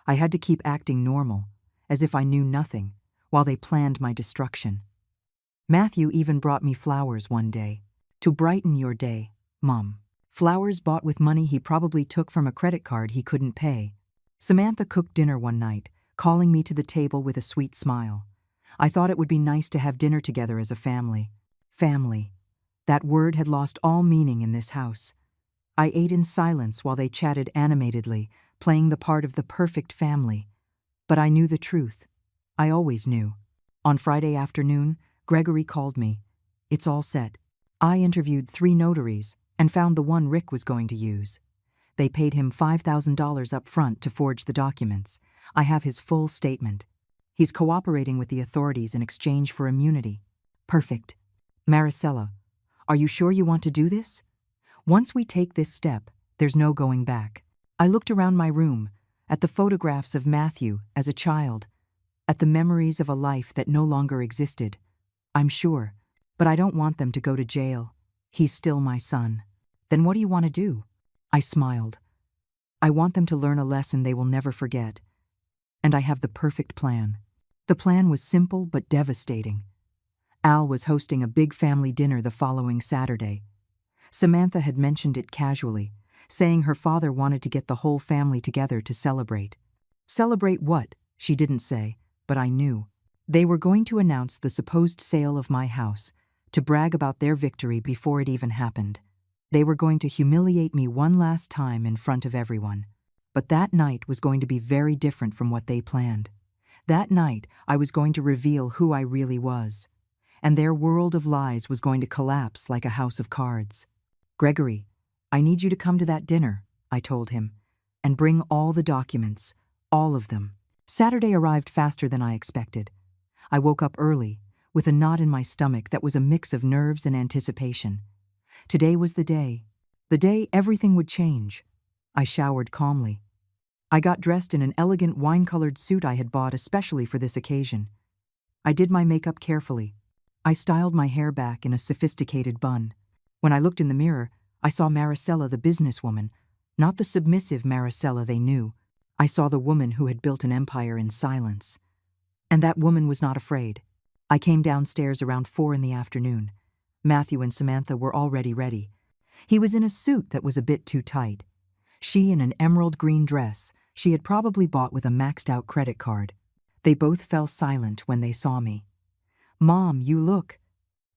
I had to keep acting normal, as if I knew nothing, while they planned my destruction. Matthew even brought me flowers one day. To brighten your day, Mom. Flowers bought with money he probably took from a credit card he couldn't pay. Samantha cooked dinner one night, calling me to the table with a sweet smile. I thought it would be nice to have dinner together as a family. Family. That word had lost all meaning in this house. I ate in silence while they chatted animatedly, playing the part of the perfect family. But I knew the truth. I always knew. On Friday afternoon, Gregory called me. It's all set. I interviewed 3 notaries and found the one Rick was going to use. They paid him $5,000 up front to forge the documents. I have his full statement. He's cooperating with the authorities in exchange for immunity. Perfect. Maricela, are you sure you want to do this? Once we take this step, there's no going back. I looked around my room, at the photographs of Matthew as a child, at the memories of a life that no longer existed. I'm sure, but I don't want them to go to jail. He's still my son. Then what do you want to do? I smiled. I want them to learn a lesson they will never forget. And I have the perfect plan. The plan was simple but devastating. Al was hosting a big family dinner the following Saturday. Samantha had mentioned it casually, saying her father wanted to get the whole family together to celebrate. Celebrate what? She didn't say, but I knew. They were going to announce the supposed sale of my house, to brag about their victory before it even happened. They were going to humiliate me one last time in front of everyone. But that night was going to be very different from what they planned. That night, I was going to reveal who I really was. And their world of lies was going to collapse like a house of cards. Gregory, I need you to come to that dinner, I told him, and bring all the documents, all of them. Saturday arrived faster than I expected. I woke up early, with a knot in my stomach that was a mix of nerves and anticipation. Today was the day everything would change. I showered calmly. I got dressed in an elegant wine-colored suit I had bought especially for this occasion. I did my makeup carefully. I styled my hair back in a sophisticated bun. When I looked in the mirror, I saw Maricela the businesswoman, not the submissive Maricela they knew. I saw the woman who had built an empire in silence. And that woman was not afraid. I came downstairs around 4 in the afternoon. Matthew and Samantha were already ready. He was in a suit that was a bit too tight. She in an emerald green dress she had probably bought with a maxed-out credit card. They both fell silent when they saw me. Mom, you look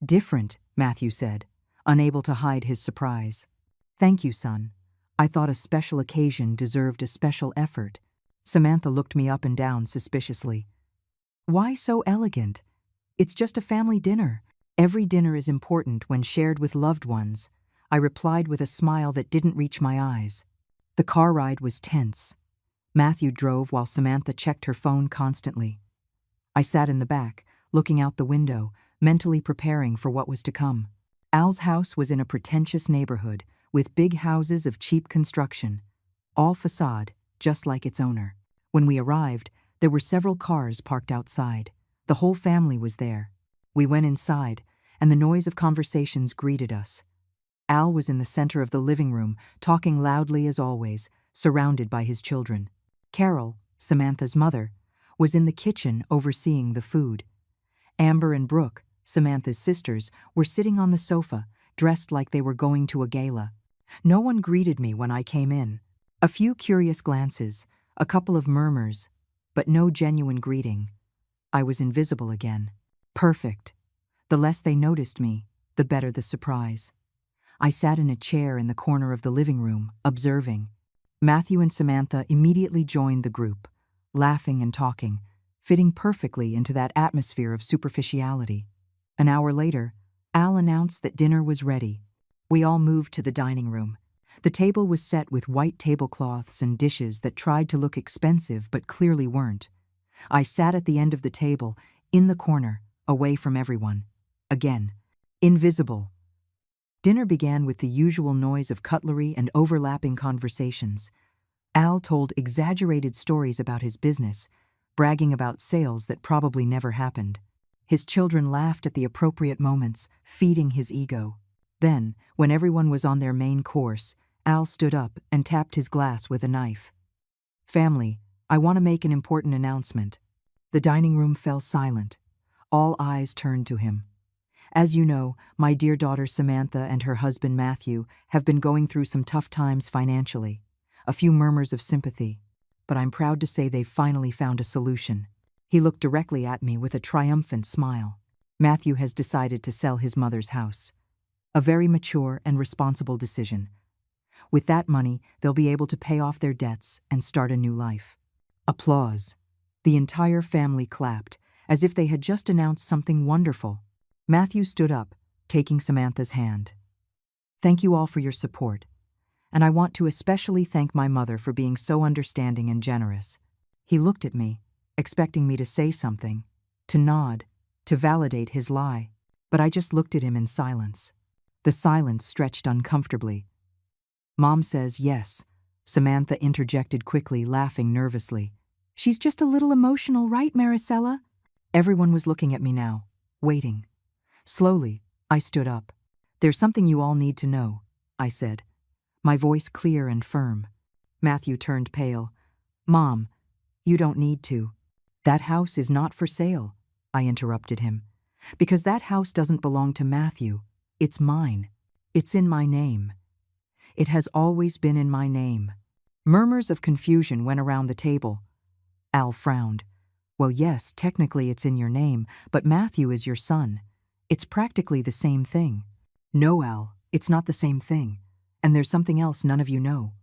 different, Matthew said, unable to hide his surprise. Thank you, son. I thought a special occasion deserved a special effort. Samantha looked me up and down suspiciously. Why so elegant? It's just a family dinner. Every dinner is important when shared with loved ones, I replied with a smile that didn't reach my eyes. The car ride was tense. Matthew drove while Samantha checked her phone constantly. I sat in the back, looking out the window, mentally preparing for what was to come. Al's house was in a pretentious neighborhood, with big houses of cheap construction, all facade, just like its owner. When we arrived, there were several cars parked outside. The whole family was there. We went inside, and the noise of conversations greeted us. Al was in the center of the living room, talking loudly as always, surrounded by his children. Carol, Samantha's mother, was in the kitchen overseeing the food. Amber and Brooke, Samantha's sisters, were sitting on the sofa, dressed like they were going to a gala. No one greeted me when I came in. A few curious glances, a couple of murmurs, but no genuine greeting. I was invisible again. Perfect. The less they noticed me, the better the surprise. I sat in a chair in the corner of the living room, observing. Matthew and Samantha immediately joined the group, laughing and talking, fitting perfectly into that atmosphere of superficiality. An hour later, Al announced that dinner was ready. We all moved to the dining room. The table was set with white tablecloths and dishes that tried to look expensive but clearly weren't. I sat at the end of the table, in the corner, away from everyone. Again, invisible. Dinner began with the usual noise of cutlery and overlapping conversations. Al told exaggerated stories about his business, bragging about sales that probably never happened. His children laughed at the appropriate moments, feeding his ego. Then, when everyone was on their main course, Al stood up and tapped his glass with a knife. "Family, I want to make an important announcement." The dining room fell silent. All eyes turned to him. "As you know, my dear daughter Samantha and her husband Matthew have been going through some tough times financially. A few murmurs of sympathy, but I'm proud to say they've finally found a solution." He looked directly at me with a triumphant smile. "Matthew has decided to sell his mother's house. A very mature and responsible decision. With that money, they'll be able to pay off their debts and start a new life." Applause. The entire family clapped, as if they had just announced something wonderful. Matthew stood up, taking Samantha's hand. "Thank you all for your support, and I want to especially thank my mother for being so understanding and generous." He looked at me, expecting me to say something, to nod, to validate his lie, but I just looked at him in silence. The silence stretched uncomfortably. "Mom says yes," Samantha interjected quickly, laughing nervously. "She's just a little emotional, right, Maricela?" Everyone was looking at me now, waiting. Slowly, I stood up. "There's something you all need to know," I said, my voice clear and firm. Matthew turned pale. "Mom, you don't need to." "That house is not for sale," I interrupted him, "because that house doesn't belong to Matthew. It's mine. It's in my name. It has always been in my name." Murmurs of confusion went around the table. Al frowned. "Well, yes, technically it's in your name, but Matthew is your son. It's practically the same thing." "No, Al, it's not the same thing. And there's something else none of you know."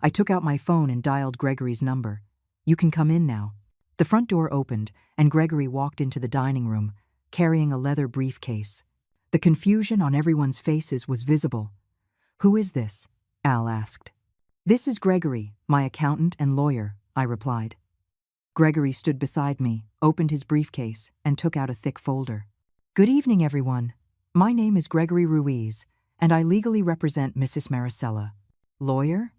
I took out my phone and dialed Gregory's number. "You can come in now." The front door opened, and Gregory walked into the dining room, carrying a leather briefcase. The confusion on everyone's faces was visible. "Who is this?" Al asked. "This is Gregory, my accountant and lawyer," I replied. Gregory stood beside me, opened his briefcase, and took out a thick folder. "Good evening, everyone. My name is Gregory Ruiz, and I legally represent Mrs. Maricela." "Lawyer?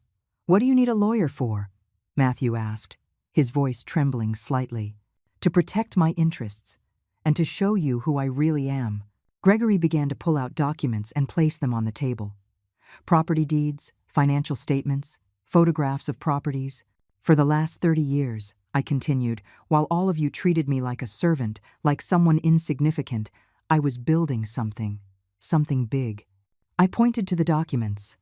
What do you need a lawyer for?" Matthew asked, his voice trembling slightly. "To protect my interests, and to show you who I really am." Gregory began to pull out documents and place them on the table. Property deeds, financial statements, photographs of properties. "For the last 30 years, I continued, while all of you treated me like a servant, like someone insignificant, I was building something big." I pointed to the documents.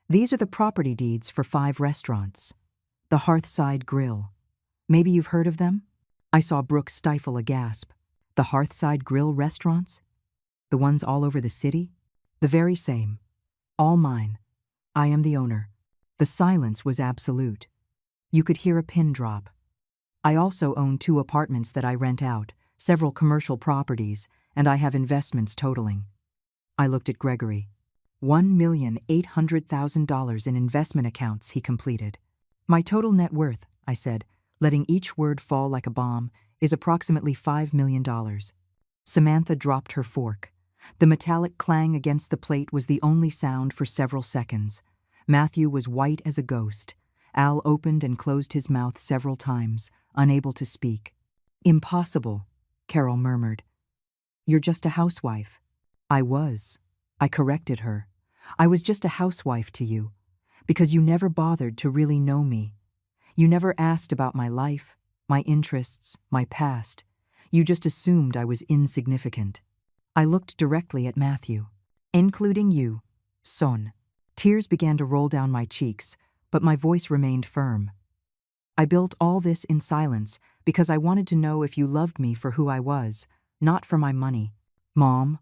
"These are the property deeds for 5 restaurants. The Hearthside Grill. Maybe you've heard of them?" I saw Brooke stifle a gasp. "The Hearthside Grill restaurants? The ones all over the city?" "The very same. All mine. I am the owner." The silence was absolute. You could hear a pin drop. "I also own 2 apartments that I rent out, several commercial properties, and I have investments totaling." I looked at Gregory. $1,800,000 in investment accounts, he completed. "My total net worth," I said, letting each word fall like a bomb, "is approximately $5 million. Samantha dropped her fork. The metallic clang against the plate was the only sound for several seconds. Matthew was white as a ghost. Al opened and closed his mouth several times, unable to speak. "Impossible," Carol murmured. "You're just a housewife." I was. I corrected her. "I was just a housewife to you, because you never bothered to really know me. You never asked about my life, my interests, my past. You just assumed I was insignificant." I looked directly at Matthew. "Including you, son." Tears began to roll down my cheeks, but my voice remained firm. "I built all this in silence because I wanted to know if you loved me for who I was, not for my money." "Mom,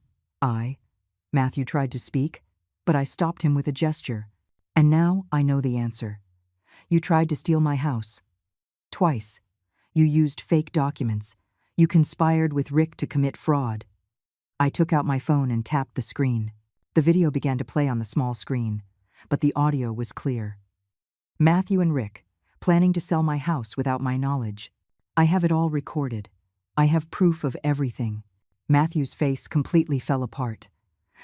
Matthew tried to speak, but I stopped him with a gesture. "And now I know the answer. You tried to steal my house. Twice. You used fake documents. You conspired with Rick to commit fraud." I took out my phone and tapped the screen. The video began to play on the small screen, but the audio was clear. "Matthew and Rick, planning to sell my house without my knowledge. I have it all recorded. I have proof of everything." Matthew's face completely fell apart.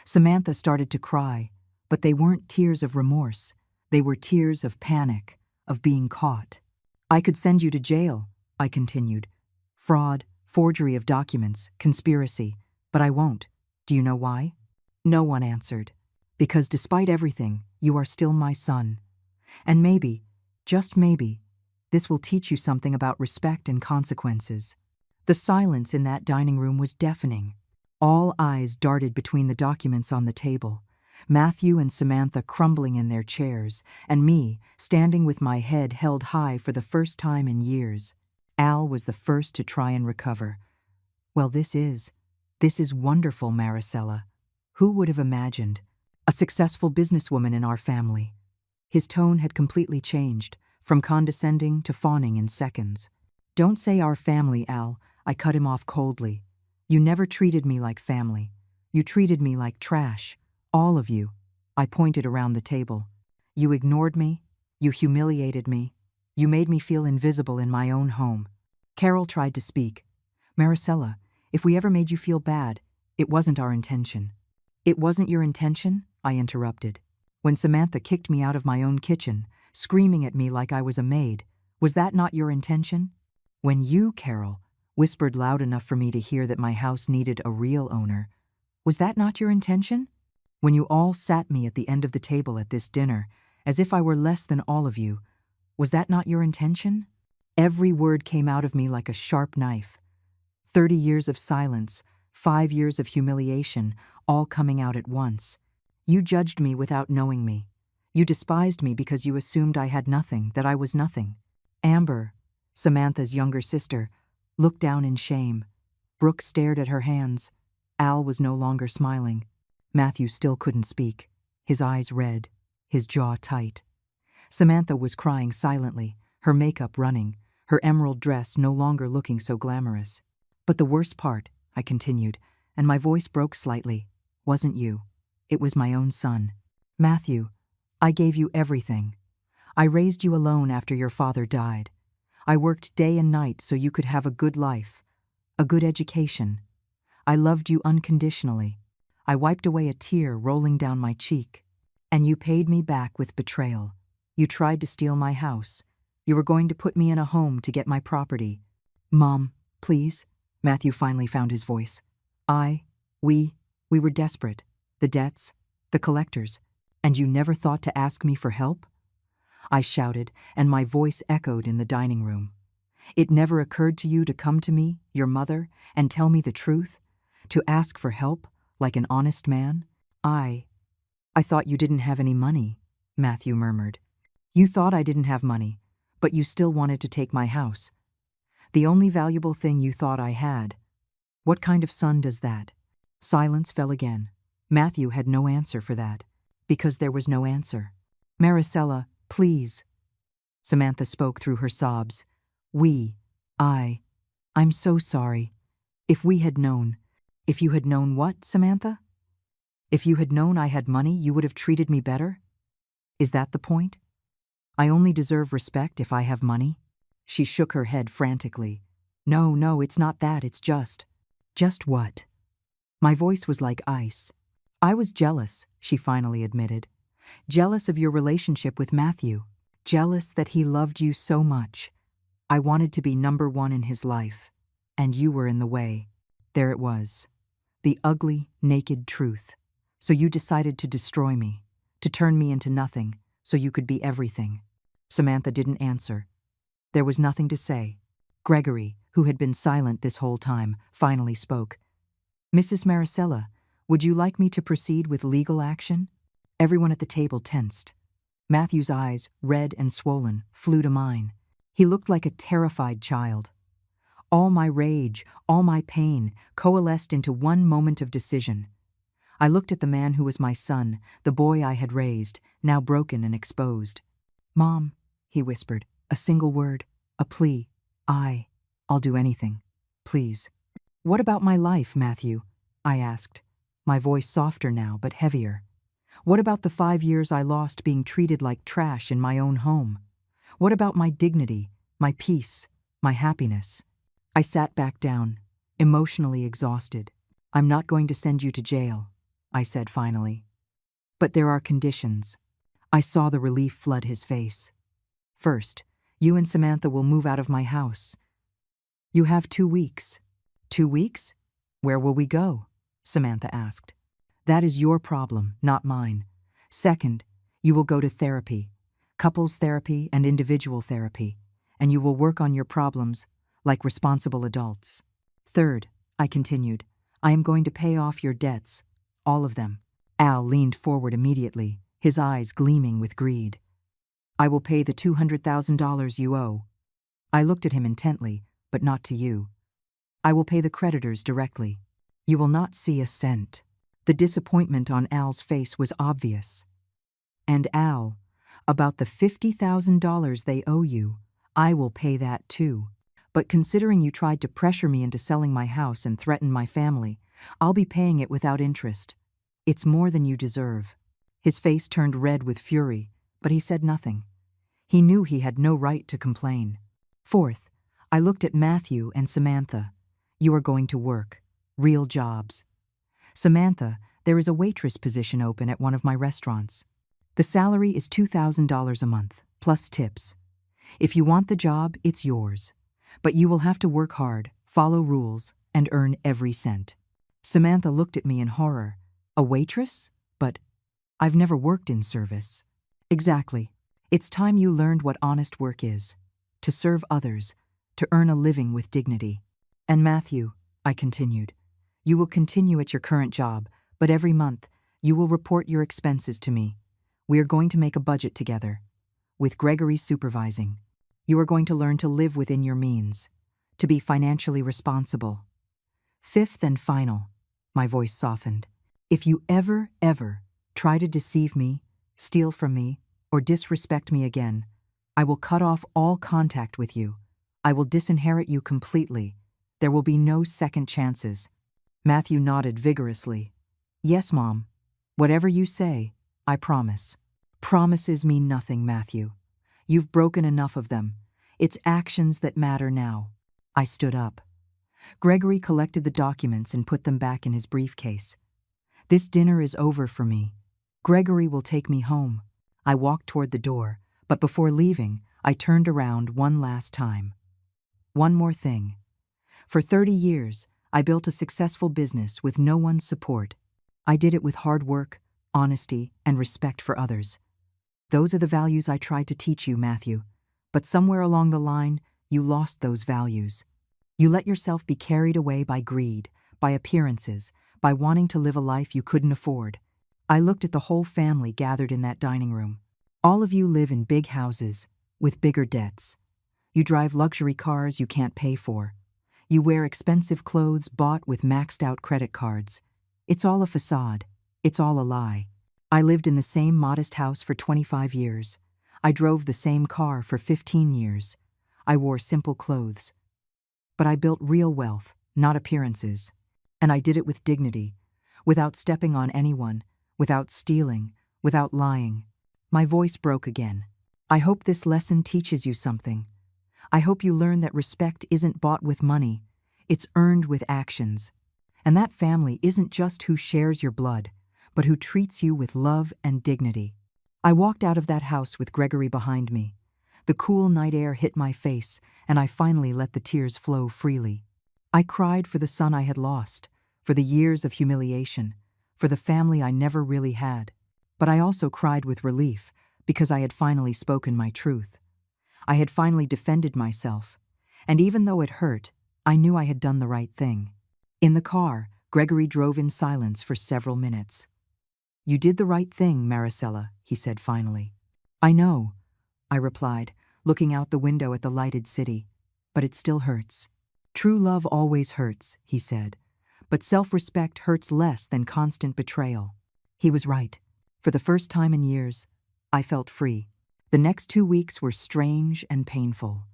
Samantha started to cry, but they weren't tears of remorse. They were tears of panic, of being caught. "I could send you to jail," I continued. "Fraud, forgery of documents, conspiracy. But I won't. Do you know why?" No one answered. "Because despite everything, you are still my son. And maybe, just maybe, this will teach you something about respect and consequences." The silence in that dining room was deafening. All eyes darted between the documents on the table. Matthew and Samantha crumbling in their chairs, and me standing with my head held high for the first time in years. Al was the first to try and recover. "Well, this is wonderful, Maricela. Who would have imagined? A successful businesswoman in our family." His tone had completely changed, from condescending to fawning in seconds. "Don't say our family, Al," I cut him off coldly. "You never treated me like family. You treated me like trash. All of you." I pointed around the table. "You ignored me. You humiliated me. You made me feel invisible in my own home." Carol tried to speak. "Maricela, if we ever made you feel bad, it wasn't our intention." "It wasn't your intention?" I interrupted. "When Samantha kicked me out of my own kitchen, screaming at me like I was a maid, was that not your intention? When you, Carol, whispered loud enough for me to hear that my house needed a real owner, was that not your intention? When you all sat me at the end of the table at this dinner, as if I were less than all of you, was that not your intention?" Every word came out of me like a sharp knife. 30 years of silence, 5 years of humiliation, all coming out at once. You judged me without knowing me. You despised me because you assumed I had nothing, that I was nothing. Amber, Samantha's younger sister, looked down in shame. Brooke stared at her hands. Al was no longer smiling. Matthew still couldn't speak, his eyes red, his jaw tight. Samantha was crying silently, her makeup running, her emerald dress no longer looking so glamorous. "But the worst part," I continued, and my voice broke slightly, "wasn't you. It was my own son. Matthew, I gave you everything. I raised you alone after your father died. I worked day and night so you could have a good life, a good education. I loved you unconditionally. I wiped away a tear rolling down my cheek. And you paid me back with betrayal. You tried to steal my house. You were going to put me in a home to get my property." "Mom, please." Matthew finally found his voice. We were desperate. The debts, the collectors, and you never thought to ask me for help?" I shouted, and my voice echoed in the dining room. "It never occurred to you to come to me, your mother, and tell me the truth? To ask for help, like an honest man?" I thought you didn't have any money," Matthew murmured. "You thought I didn't have money, but you still wanted to take my house. The only valuable thing you thought I had. What kind of son does that?" Silence fell again. Matthew had no answer for that, because there was no answer. "Maricela, please." Samantha spoke through her sobs. I'm so sorry. If we had known." "If you had known what, Samantha?" "If you had known I had money, you would have treated me better? Is that the point? I only deserve respect if I have money?" She shook her head frantically. No, it's not that, it's just." "Just what?" My voice was like ice. I was jealous, she finally admitted. Jealous of your relationship with Matthew. Jealous that he loved you so much. I wanted to be number one in his life, and you were in the way. There it was. The ugly, naked truth. So you decided to destroy me, to turn me into nothing, so you could be everything. Samantha didn't answer. There was nothing to say. Gregory, who had been silent this whole time, finally spoke. Mrs. Maricela, would you like me to proceed with legal action? Everyone at the table tensed. Matthew's eyes, red and swollen, flew to mine. He looked like a terrified child. All my rage, all my pain, coalesced into one moment of decision. I looked at the man who was my son, the boy I had raised, now broken and exposed. Mom, he whispered, a single word, a plea. I'll do anything. Please. What about my life, Matthew? I asked, my voice softer now but heavier. What about the 5 years I lost being treated like trash in my own home? What about my dignity, my peace, my happiness? I sat back down, emotionally exhausted. I'm not going to send you to jail, I said finally. But there are conditions. I saw the relief flood his face. First, you and Samantha will move out of my house. You have 2 weeks. 2 weeks? Where will we go? Samantha asked. That is your problem, not mine. Second, you will go to therapy, couples therapy and individual therapy, and you will work on your problems like responsible adults. Third, I continued, I am going to pay off your debts, all of them. Al leaned forward immediately, his eyes gleaming with greed. I will pay the $200,000 you owe. I looked at him intently, but not to you. I will pay the creditors directly. You will not see a cent. The disappointment on Al's face was obvious. And Al, about the $50,000 they owe you, I will pay that too. But considering you tried to pressure me into selling my house and threaten my family, I'll be paying it without interest. It's more than you deserve. His face turned red with fury, but he said nothing. He knew he had no right to complain. Fourth, I looked at Matthew and Samantha. You are going to work. Real jobs. Samantha, there is a waitress position open at one of my restaurants. The salary is $2,000 a month, plus tips. If you want the job, it's yours. But you will have to work hard, follow rules, and earn every cent. Samantha looked at me in horror. A waitress? But I've never worked in service. Exactly. It's time you learned what honest work is. To serve others, to earn a living with dignity. And Matthew, I continued, you will continue at your current job, but every month, you will report your expenses to me. We are going to make a budget together. With Gregory supervising, you are going to learn to live within your means, to be financially responsible. Fifth and final, my voice softened. If you ever try to deceive me, steal from me, or disrespect me again, I will cut off all contact with you. I will disinherit you completely. There will be no second chances. Matthew nodded vigorously. Yes, Mom. Whatever you say, I promise. Promises mean nothing, Matthew. You've broken enough of them. It's actions that matter now. I stood up. Gregory collected the documents and put them back in his briefcase. This dinner is over for me. Gregory will take me home. I walked toward the door, but before leaving, I turned around one last time. One more thing. For 30 years, I built a successful business with no one's support. I did it with hard work, honesty, and respect for others. Those are the values I tried to teach you, Matthew. But somewhere along the line, you lost those values. You let yourself be carried away by greed, by appearances, by wanting to live a life you couldn't afford. I looked at the whole family gathered in that dining room. All of you live in big houses, with bigger debts. You drive luxury cars you can't pay for. You wear expensive clothes bought with maxed-out credit cards. It's all a facade. It's all a lie. I lived in the same modest house for 25 years. I drove the same car for 15 years. I wore simple clothes. But I built real wealth, not appearances. And I did it with dignity, without stepping on anyone, without stealing, without lying. My voice broke again. I hope this lesson teaches you something. I hope you learn that respect isn't bought with money. It's earned with actions. And that family isn't just who shares your blood, but who treats you with love and dignity. I walked out of that house with Gregory behind me. The cool night air hit my face, and I finally let the tears flow freely. I cried for the son I had lost, for the years of humiliation, for the family I never really had. But I also cried with relief, because I had finally spoken my truth. I had finally defended myself, and even though it hurt, I knew I had done the right thing. In the car, Gregory drove in silence for several minutes. "You did the right thing, Maricela," he said finally. "I know," I replied, looking out the window at the lighted city, "but it still hurts." "True love always hurts," he said, "but self-respect hurts less than constant betrayal." He was right. For the first time in years, I felt free. The next 2 weeks were strange and painful.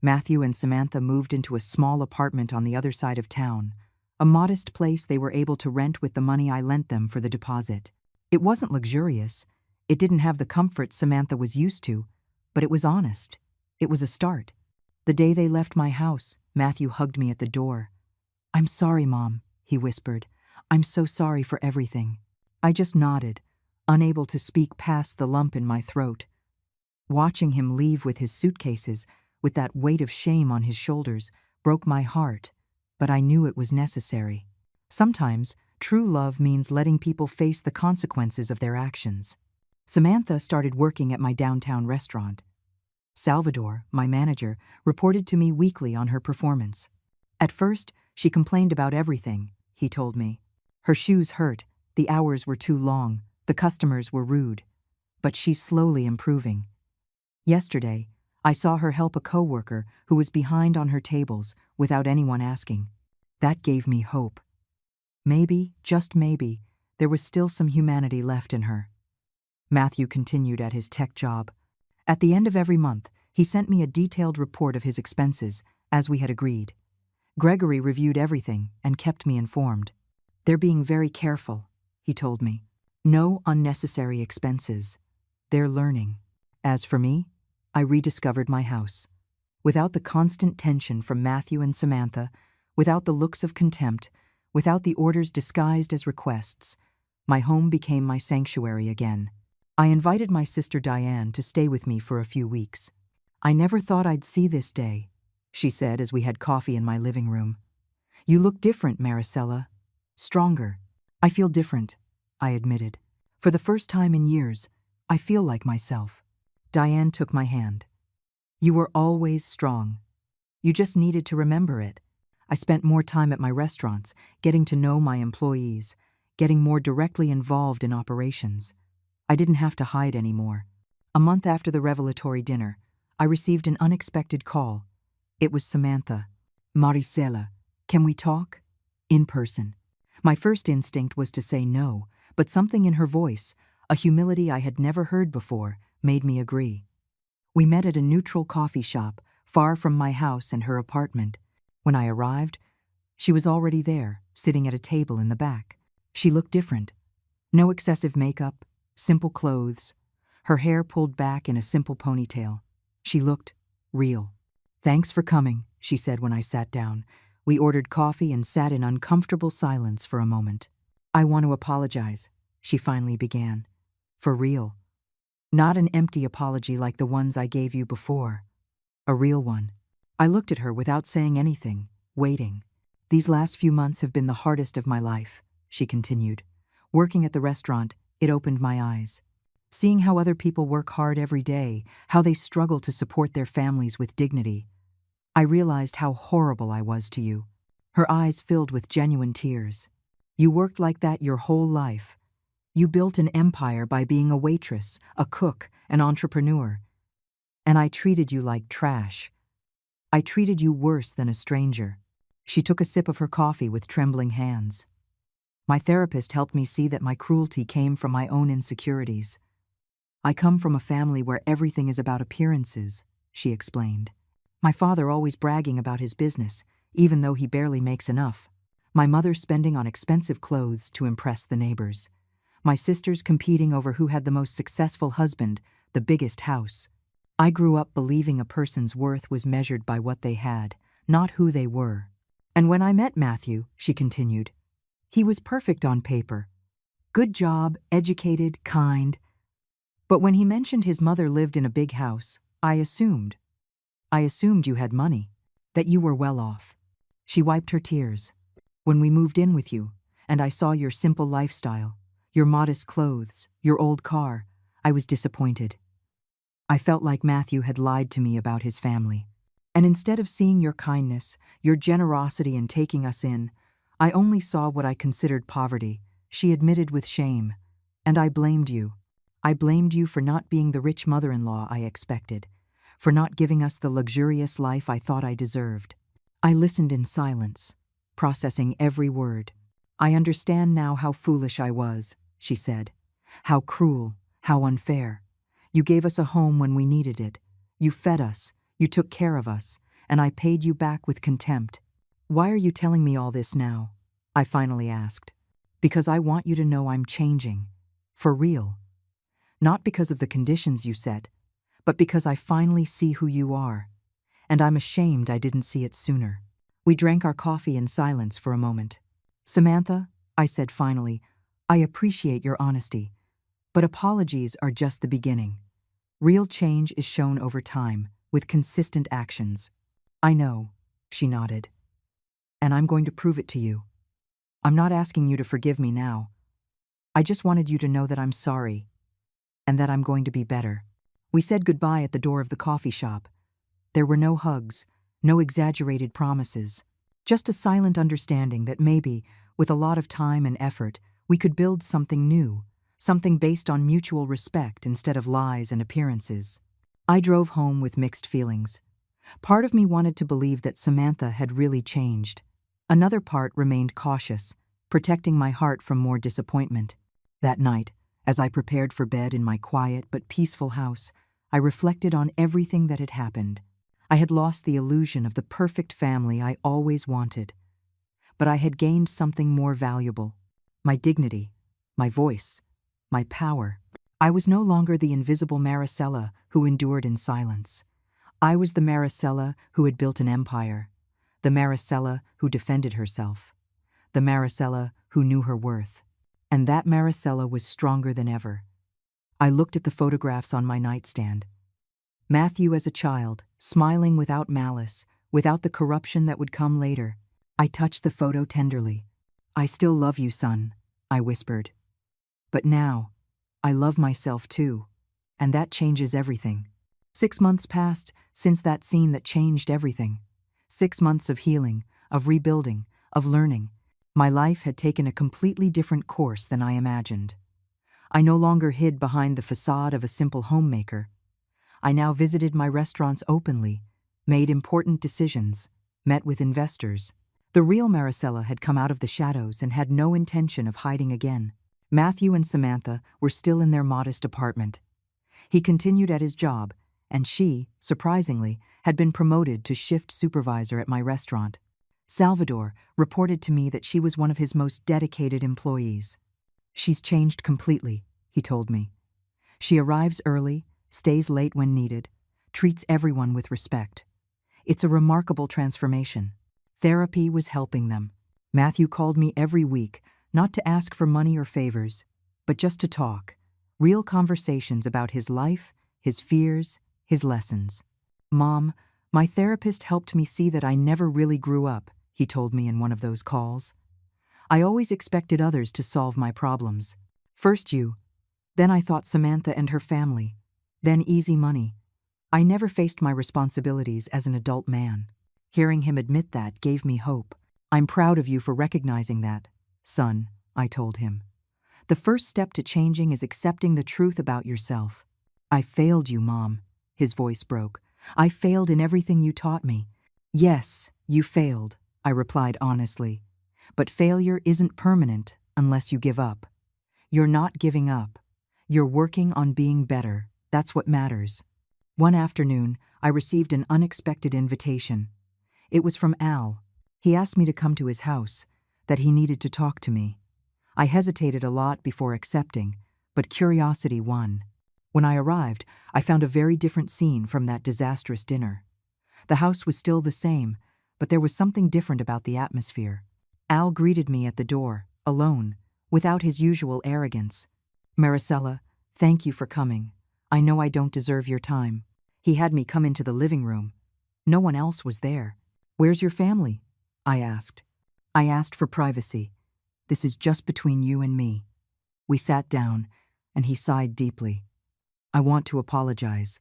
Matthew and Samantha moved into a small apartment on the other side of town, a modest place they were able to rent with the money I lent them for the deposit. It wasn't luxurious. It didn't have the comfort Samantha was used to, but it was honest. It was a start. The day they left my house, Matthew hugged me at the door. "I'm sorry, Mom," he whispered. "I'm so sorry for everything." I just nodded, unable to speak past the lump in my throat. Watching him leave with his suitcases, with that weight of shame on his shoulders, broke my heart, but I knew it was necessary. Sometimes, true love means letting people face the consequences of their actions. Samantha started working at my downtown restaurant. Salvador, my manager, reported to me weekly on her performance. At first, she complained about everything, he told me. Her shoes hurt, the hours were too long, the customers were rude. But she's slowly improving. Yesterday, I saw her help a coworker who was behind on her tables without anyone asking. That gave me hope. Maybe, just maybe, there was still some humanity left in her. Matthew continued at his tech job. At the end of every month, he sent me a detailed report of his expenses, as we had agreed. Gregory reviewed everything and kept me informed. "They're being very careful," he told me. "No unnecessary expenses. They're learning." As for me, I rediscovered my house. Without the constant tension from Matthew and Samantha, without the looks of contempt, without the orders disguised as requests, my home became my sanctuary again. I invited my sister Diane to stay with me for a few weeks. "I never thought I'd see this day," she said as we had coffee in my living room. "You look different, Maricela. Stronger." "I feel different," I admitted. "For the first time in years, I feel like myself." Diane took my hand. "You were always strong. You just needed to remember it." I spent more time at my restaurants, getting to know my employees, getting more directly involved in operations. I didn't have to hide anymore. A month after the revelatory dinner, I received an unexpected call. It was Samantha. "Maricela, can we talk?" In person. My first instinct was to say no, but something in her voice, a humility I had never heard before, made me agree. We met at a neutral coffee shop, far from my house and her apartment. When I arrived, she was already there, sitting at a table in the back. She looked different. No excessive makeup, simple clothes, her hair pulled back in a simple ponytail. She looked real. "Thanks for coming," she said when I sat down. We ordered coffee and sat in uncomfortable silence for a moment. "I want to apologize," she finally began. "For real. Not an empty apology like the ones I gave you before. A real one." I looked at her without saying anything, waiting. "These last few months have been the hardest of my life," she continued. "Working at the restaurant, it opened my eyes. Seeing how other people work hard every day, how they struggle to support their families with dignity. I realized how horrible I was to you." Her eyes filled with genuine tears. "You worked like that your whole life. You built an empire by being a waitress, a cook, an entrepreneur. And I treated you like trash. I treated you worse than a stranger." She took a sip of her coffee with trembling hands. "My therapist helped me see that my cruelty came from my own insecurities. I come from a family where everything is about appearances," she explained. "My father always bragging about his business, even though he barely makes enough. My mother spending on expensive clothes to impress the neighbors. My sisters competing over who had the most successful husband, the biggest house. I grew up believing a person's worth was measured by what they had, not who they were. And when I met Matthew, she continued, he was perfect on paper. Good job, educated, kind. But when he mentioned his mother lived in a big house, I assumed you had money, that you were well off. She wiped her tears. When we moved in with you, and I saw your simple lifestyle, your modest clothes, your old car, I was disappointed. I felt like Matthew had lied to me about his family. And instead of seeing your kindness, your generosity in taking us in, I only saw what I considered poverty, she admitted with shame. And I blamed you. I blamed you for not being the rich mother-in-law I expected, for not giving us the luxurious life I thought I deserved. I listened in silence, processing every word. I understand now how foolish I was, she said. How cruel, how unfair. You gave us a home when we needed it. You fed us, you took care of us, and I paid you back with contempt. Why are you telling me all this now? I finally asked. Because I want you to know I'm changing. For real. Not because of the conditions you set, but because I finally see who you are. And I'm ashamed I didn't see it sooner. We drank our coffee in silence for a moment. Samantha, I said finally, I appreciate your honesty, but apologies are just the beginning. Real change is shown over time, with consistent actions. I know, she nodded. And I'm going to prove it to you. I'm not asking you to forgive me now. I just wanted you to know that I'm sorry, and that I'm going to be better. We said goodbye at the door of the coffee shop. There were no hugs, no exaggerated promises, just a silent understanding that maybe, with a lot of time and effort, we could build something new, something based on mutual respect instead of lies and appearances. I drove home with mixed feelings. Part of me wanted to believe that Samantha had really changed. Another part remained cautious, protecting my heart from more disappointment. That night, as I prepared for bed in my quiet but peaceful house, I reflected on everything that had happened. I had lost the illusion of the perfect family I always wanted. But I had gained something more valuable: my dignity, my voice, my power. I was no longer the invisible Maricela who endured in silence. I was the Maricela who had built an empire, the Maricela who defended herself, the Maricela who knew her worth. And that Maricela was stronger than ever. I looked at the photographs on my nightstand. Matthew as a child, smiling without malice, without the corruption that would come later. I touched the photo tenderly. I still love you, son, I whispered. But now, I love myself too, and that changes everything. 6 months passed since that scene that changed everything. 6 months of healing, of rebuilding, of learning. My life had taken a completely different course than I imagined. I no longer hid behind the facade of a simple homemaker. I now visited my restaurants openly, made important decisions, met with investors. The real Maricela had come out of the shadows and had no intention of hiding again. Matthew and Samantha were still in their modest apartment. He continued at his job, and she, surprisingly, had been promoted to shift supervisor at my restaurant. Salvador reported to me that she was one of his most dedicated employees. She's changed completely, he told me. She arrives early, stays late when needed, treats everyone with respect. It's a remarkable transformation. Therapy was helping them. Matthew called me every week, not to ask for money or favors, but just to talk. Real conversations about his life, his fears, his lessons. Mom, my therapist helped me see that I never really grew up, he told me in one of those calls. I always expected others to solve my problems. First you, then I thought Samantha and her family, then easy money. I never faced my responsibilities as an adult man. Hearing him admit that gave me hope. I'm proud of you for recognizing that, son, I told him. The first step to changing is accepting the truth about yourself. I failed you, Mom, his voice broke. I failed in everything you taught me. Yes, you failed, I replied honestly. But failure isn't permanent unless you give up. You're not giving up. You're working on being better. That's what matters. One afternoon, I received an unexpected invitation. It was from Al. He asked me to come to his house, that he needed to talk to me. I hesitated a lot before accepting, but curiosity won. When I arrived, I found a very different scene from that disastrous dinner. The house was still the same, but there was something different about the atmosphere. Al greeted me at the door, alone, without his usual arrogance. "Maricela, thank you for coming. I know I don't deserve your time." He had me come into the living room. No one else was there. "Where's your family?" I asked. "I asked for privacy. This is just between you and me." We sat down, and he sighed deeply. "I want to apologize.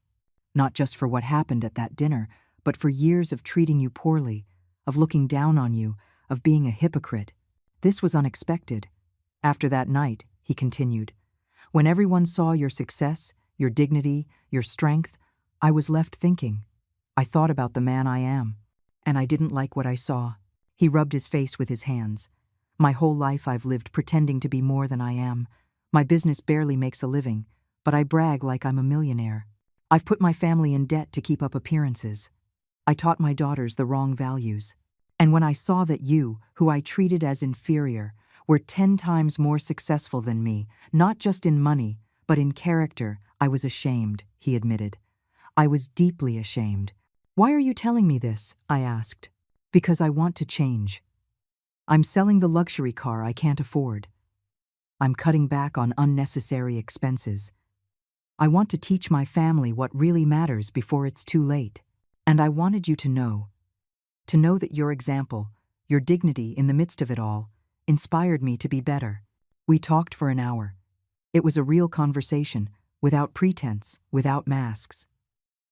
Not just for what happened at that dinner, but for years of treating you poorly, of looking down on you, of being a hypocrite. This was unexpected. After that night," he continued, "when everyone saw your success, your dignity, your strength, I was left thinking. I thought about the man I am, and I didn't like what I saw." He rubbed his face with his hands. "My whole life I've lived pretending to be more than I am. My business barely makes a living, but I brag like I'm a millionaire. I've put my family in debt to keep up appearances. I taught my daughters the wrong values. And when I saw that you, who I treated as inferior, were 10 times more successful than me, not just in money, but in character, I was ashamed," he admitted. "I was deeply ashamed." "Why are you telling me this?" I asked. "Because I want to change. I'm selling the luxury car I can't afford. I'm cutting back on unnecessary expenses. I want to teach my family what really matters before it's too late. And I wanted you to know that your example, your dignity in the midst of it all, inspired me to be better." We talked for an hour. It was a real conversation, without pretense, without masks.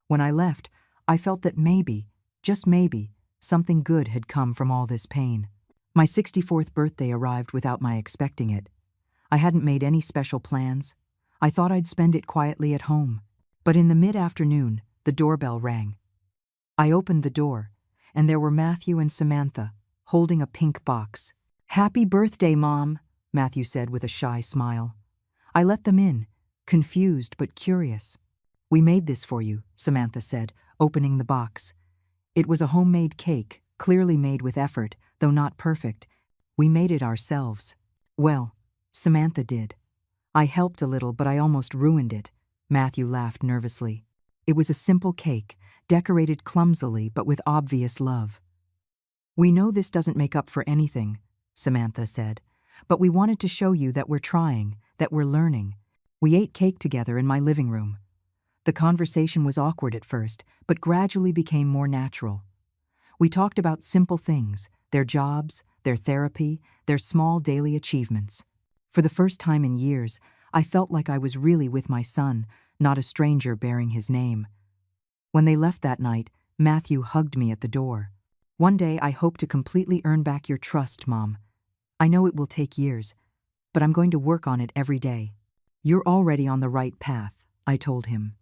When I left, I felt that maybe, just maybe, something good had come from all this pain. My 64th birthday arrived without my expecting it. I hadn't made any special plans. I thought I'd spend it quietly at home. But in the mid-afternoon, the doorbell rang. I opened the door, and there were Matthew and Samantha, holding a pink box. "Happy birthday, Mom," Matthew said with a shy smile. I let them in, confused but curious. "We made this for you," Samantha said, opening the box. It was a homemade cake, clearly made with effort, though not perfect. We made it ourselves. "Well, Samantha did. I helped a little, but I almost ruined it," Matthew laughed nervously. "It was a simple cake, decorated clumsily but with obvious love." "We know this doesn't make up for anything," Samantha said, "but we wanted to show you that we're trying, that we're learning." We ate cake together in my living room. The conversation was awkward at first, but gradually became more natural. We talked about simple things, their jobs, their therapy, their small daily achievements. For the first time in years, I felt like I was really with my son, not a stranger bearing his name. When they left that night, Matthew hugged me at the door. "One day I hope to completely earn back your trust, Mom. I know it will take years, but I'm going to work on it every day." "You're already on the right path," I told him.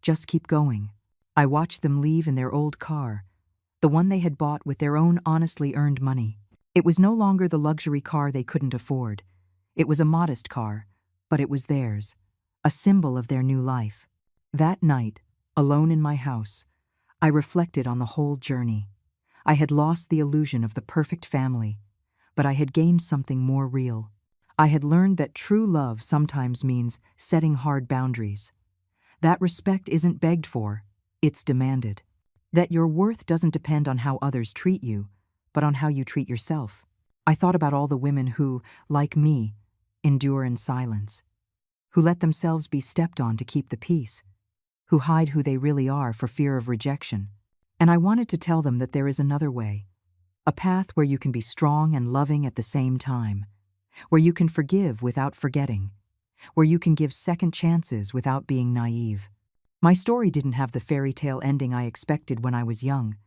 "Just keep going." I watched them leave in their old car, the one they had bought with their own honestly earned money. It was no longer the luxury car they couldn't afford. It was a modest car, but it was theirs, a symbol of their new life. That night, alone in my house, I reflected on the whole journey. I had lost the illusion of the perfect family, but I had gained something more real. I had learned that true love sometimes means setting hard boundaries. That respect isn't begged for, it's demanded. That your worth doesn't depend on how others treat you, but on how you treat yourself. I thought about all the women who, like me, endure in silence, who let themselves be stepped on to keep the peace, who hide who they really are for fear of rejection. And I wanted to tell them that there is another way, a path where you can be strong and loving at the same time, where you can forgive without forgetting, where you can give second chances without being naive. My story didn't have the fairy tale ending I expected when I was young.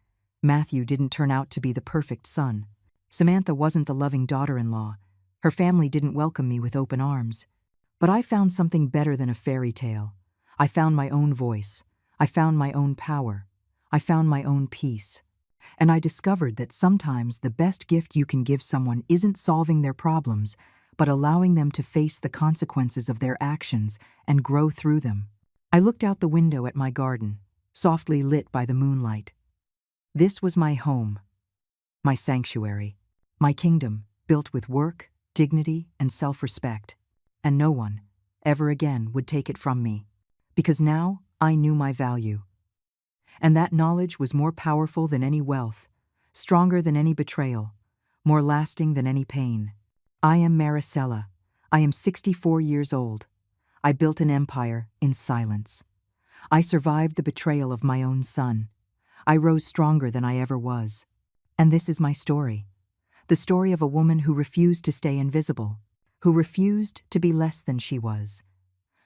Matthew didn't turn out to be the perfect son. Samantha wasn't the loving daughter-in-law. Her family didn't welcome me with open arms. But I found something better than a fairy tale. I found my own voice. I found my own power. I found my own peace. And I discovered that sometimes the best gift you can give someone isn't solving their problems, but allowing them to face the consequences of their actions and grow through them. I looked out the window at my garden, softly lit by the moonlight. This was my home, my sanctuary, my kingdom, built with work, dignity, and self-respect. And no one, ever again, would take it from me, because now I knew my value. And that knowledge was more powerful than any wealth, stronger than any betrayal, more lasting than any pain. I am Maricela. I am 64 years old. I built an empire in silence. I survived the betrayal of my own son. I rose stronger than I ever was. And this is my story. The story of a woman who refused to stay invisible, who refused to be less than she was,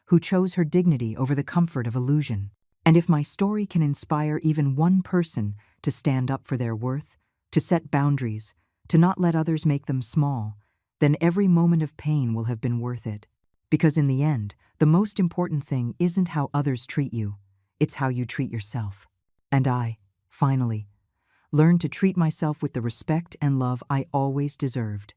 who chose her dignity over the comfort of illusion. And if my story can inspire even one person to stand up for their worth, to set boundaries, to not let others make them small, then every moment of pain will have been worth it. Because in the end, the most important thing isn't how others treat you, it's how you treat yourself. And I, finally, learned to treat myself with the respect and love I always deserved.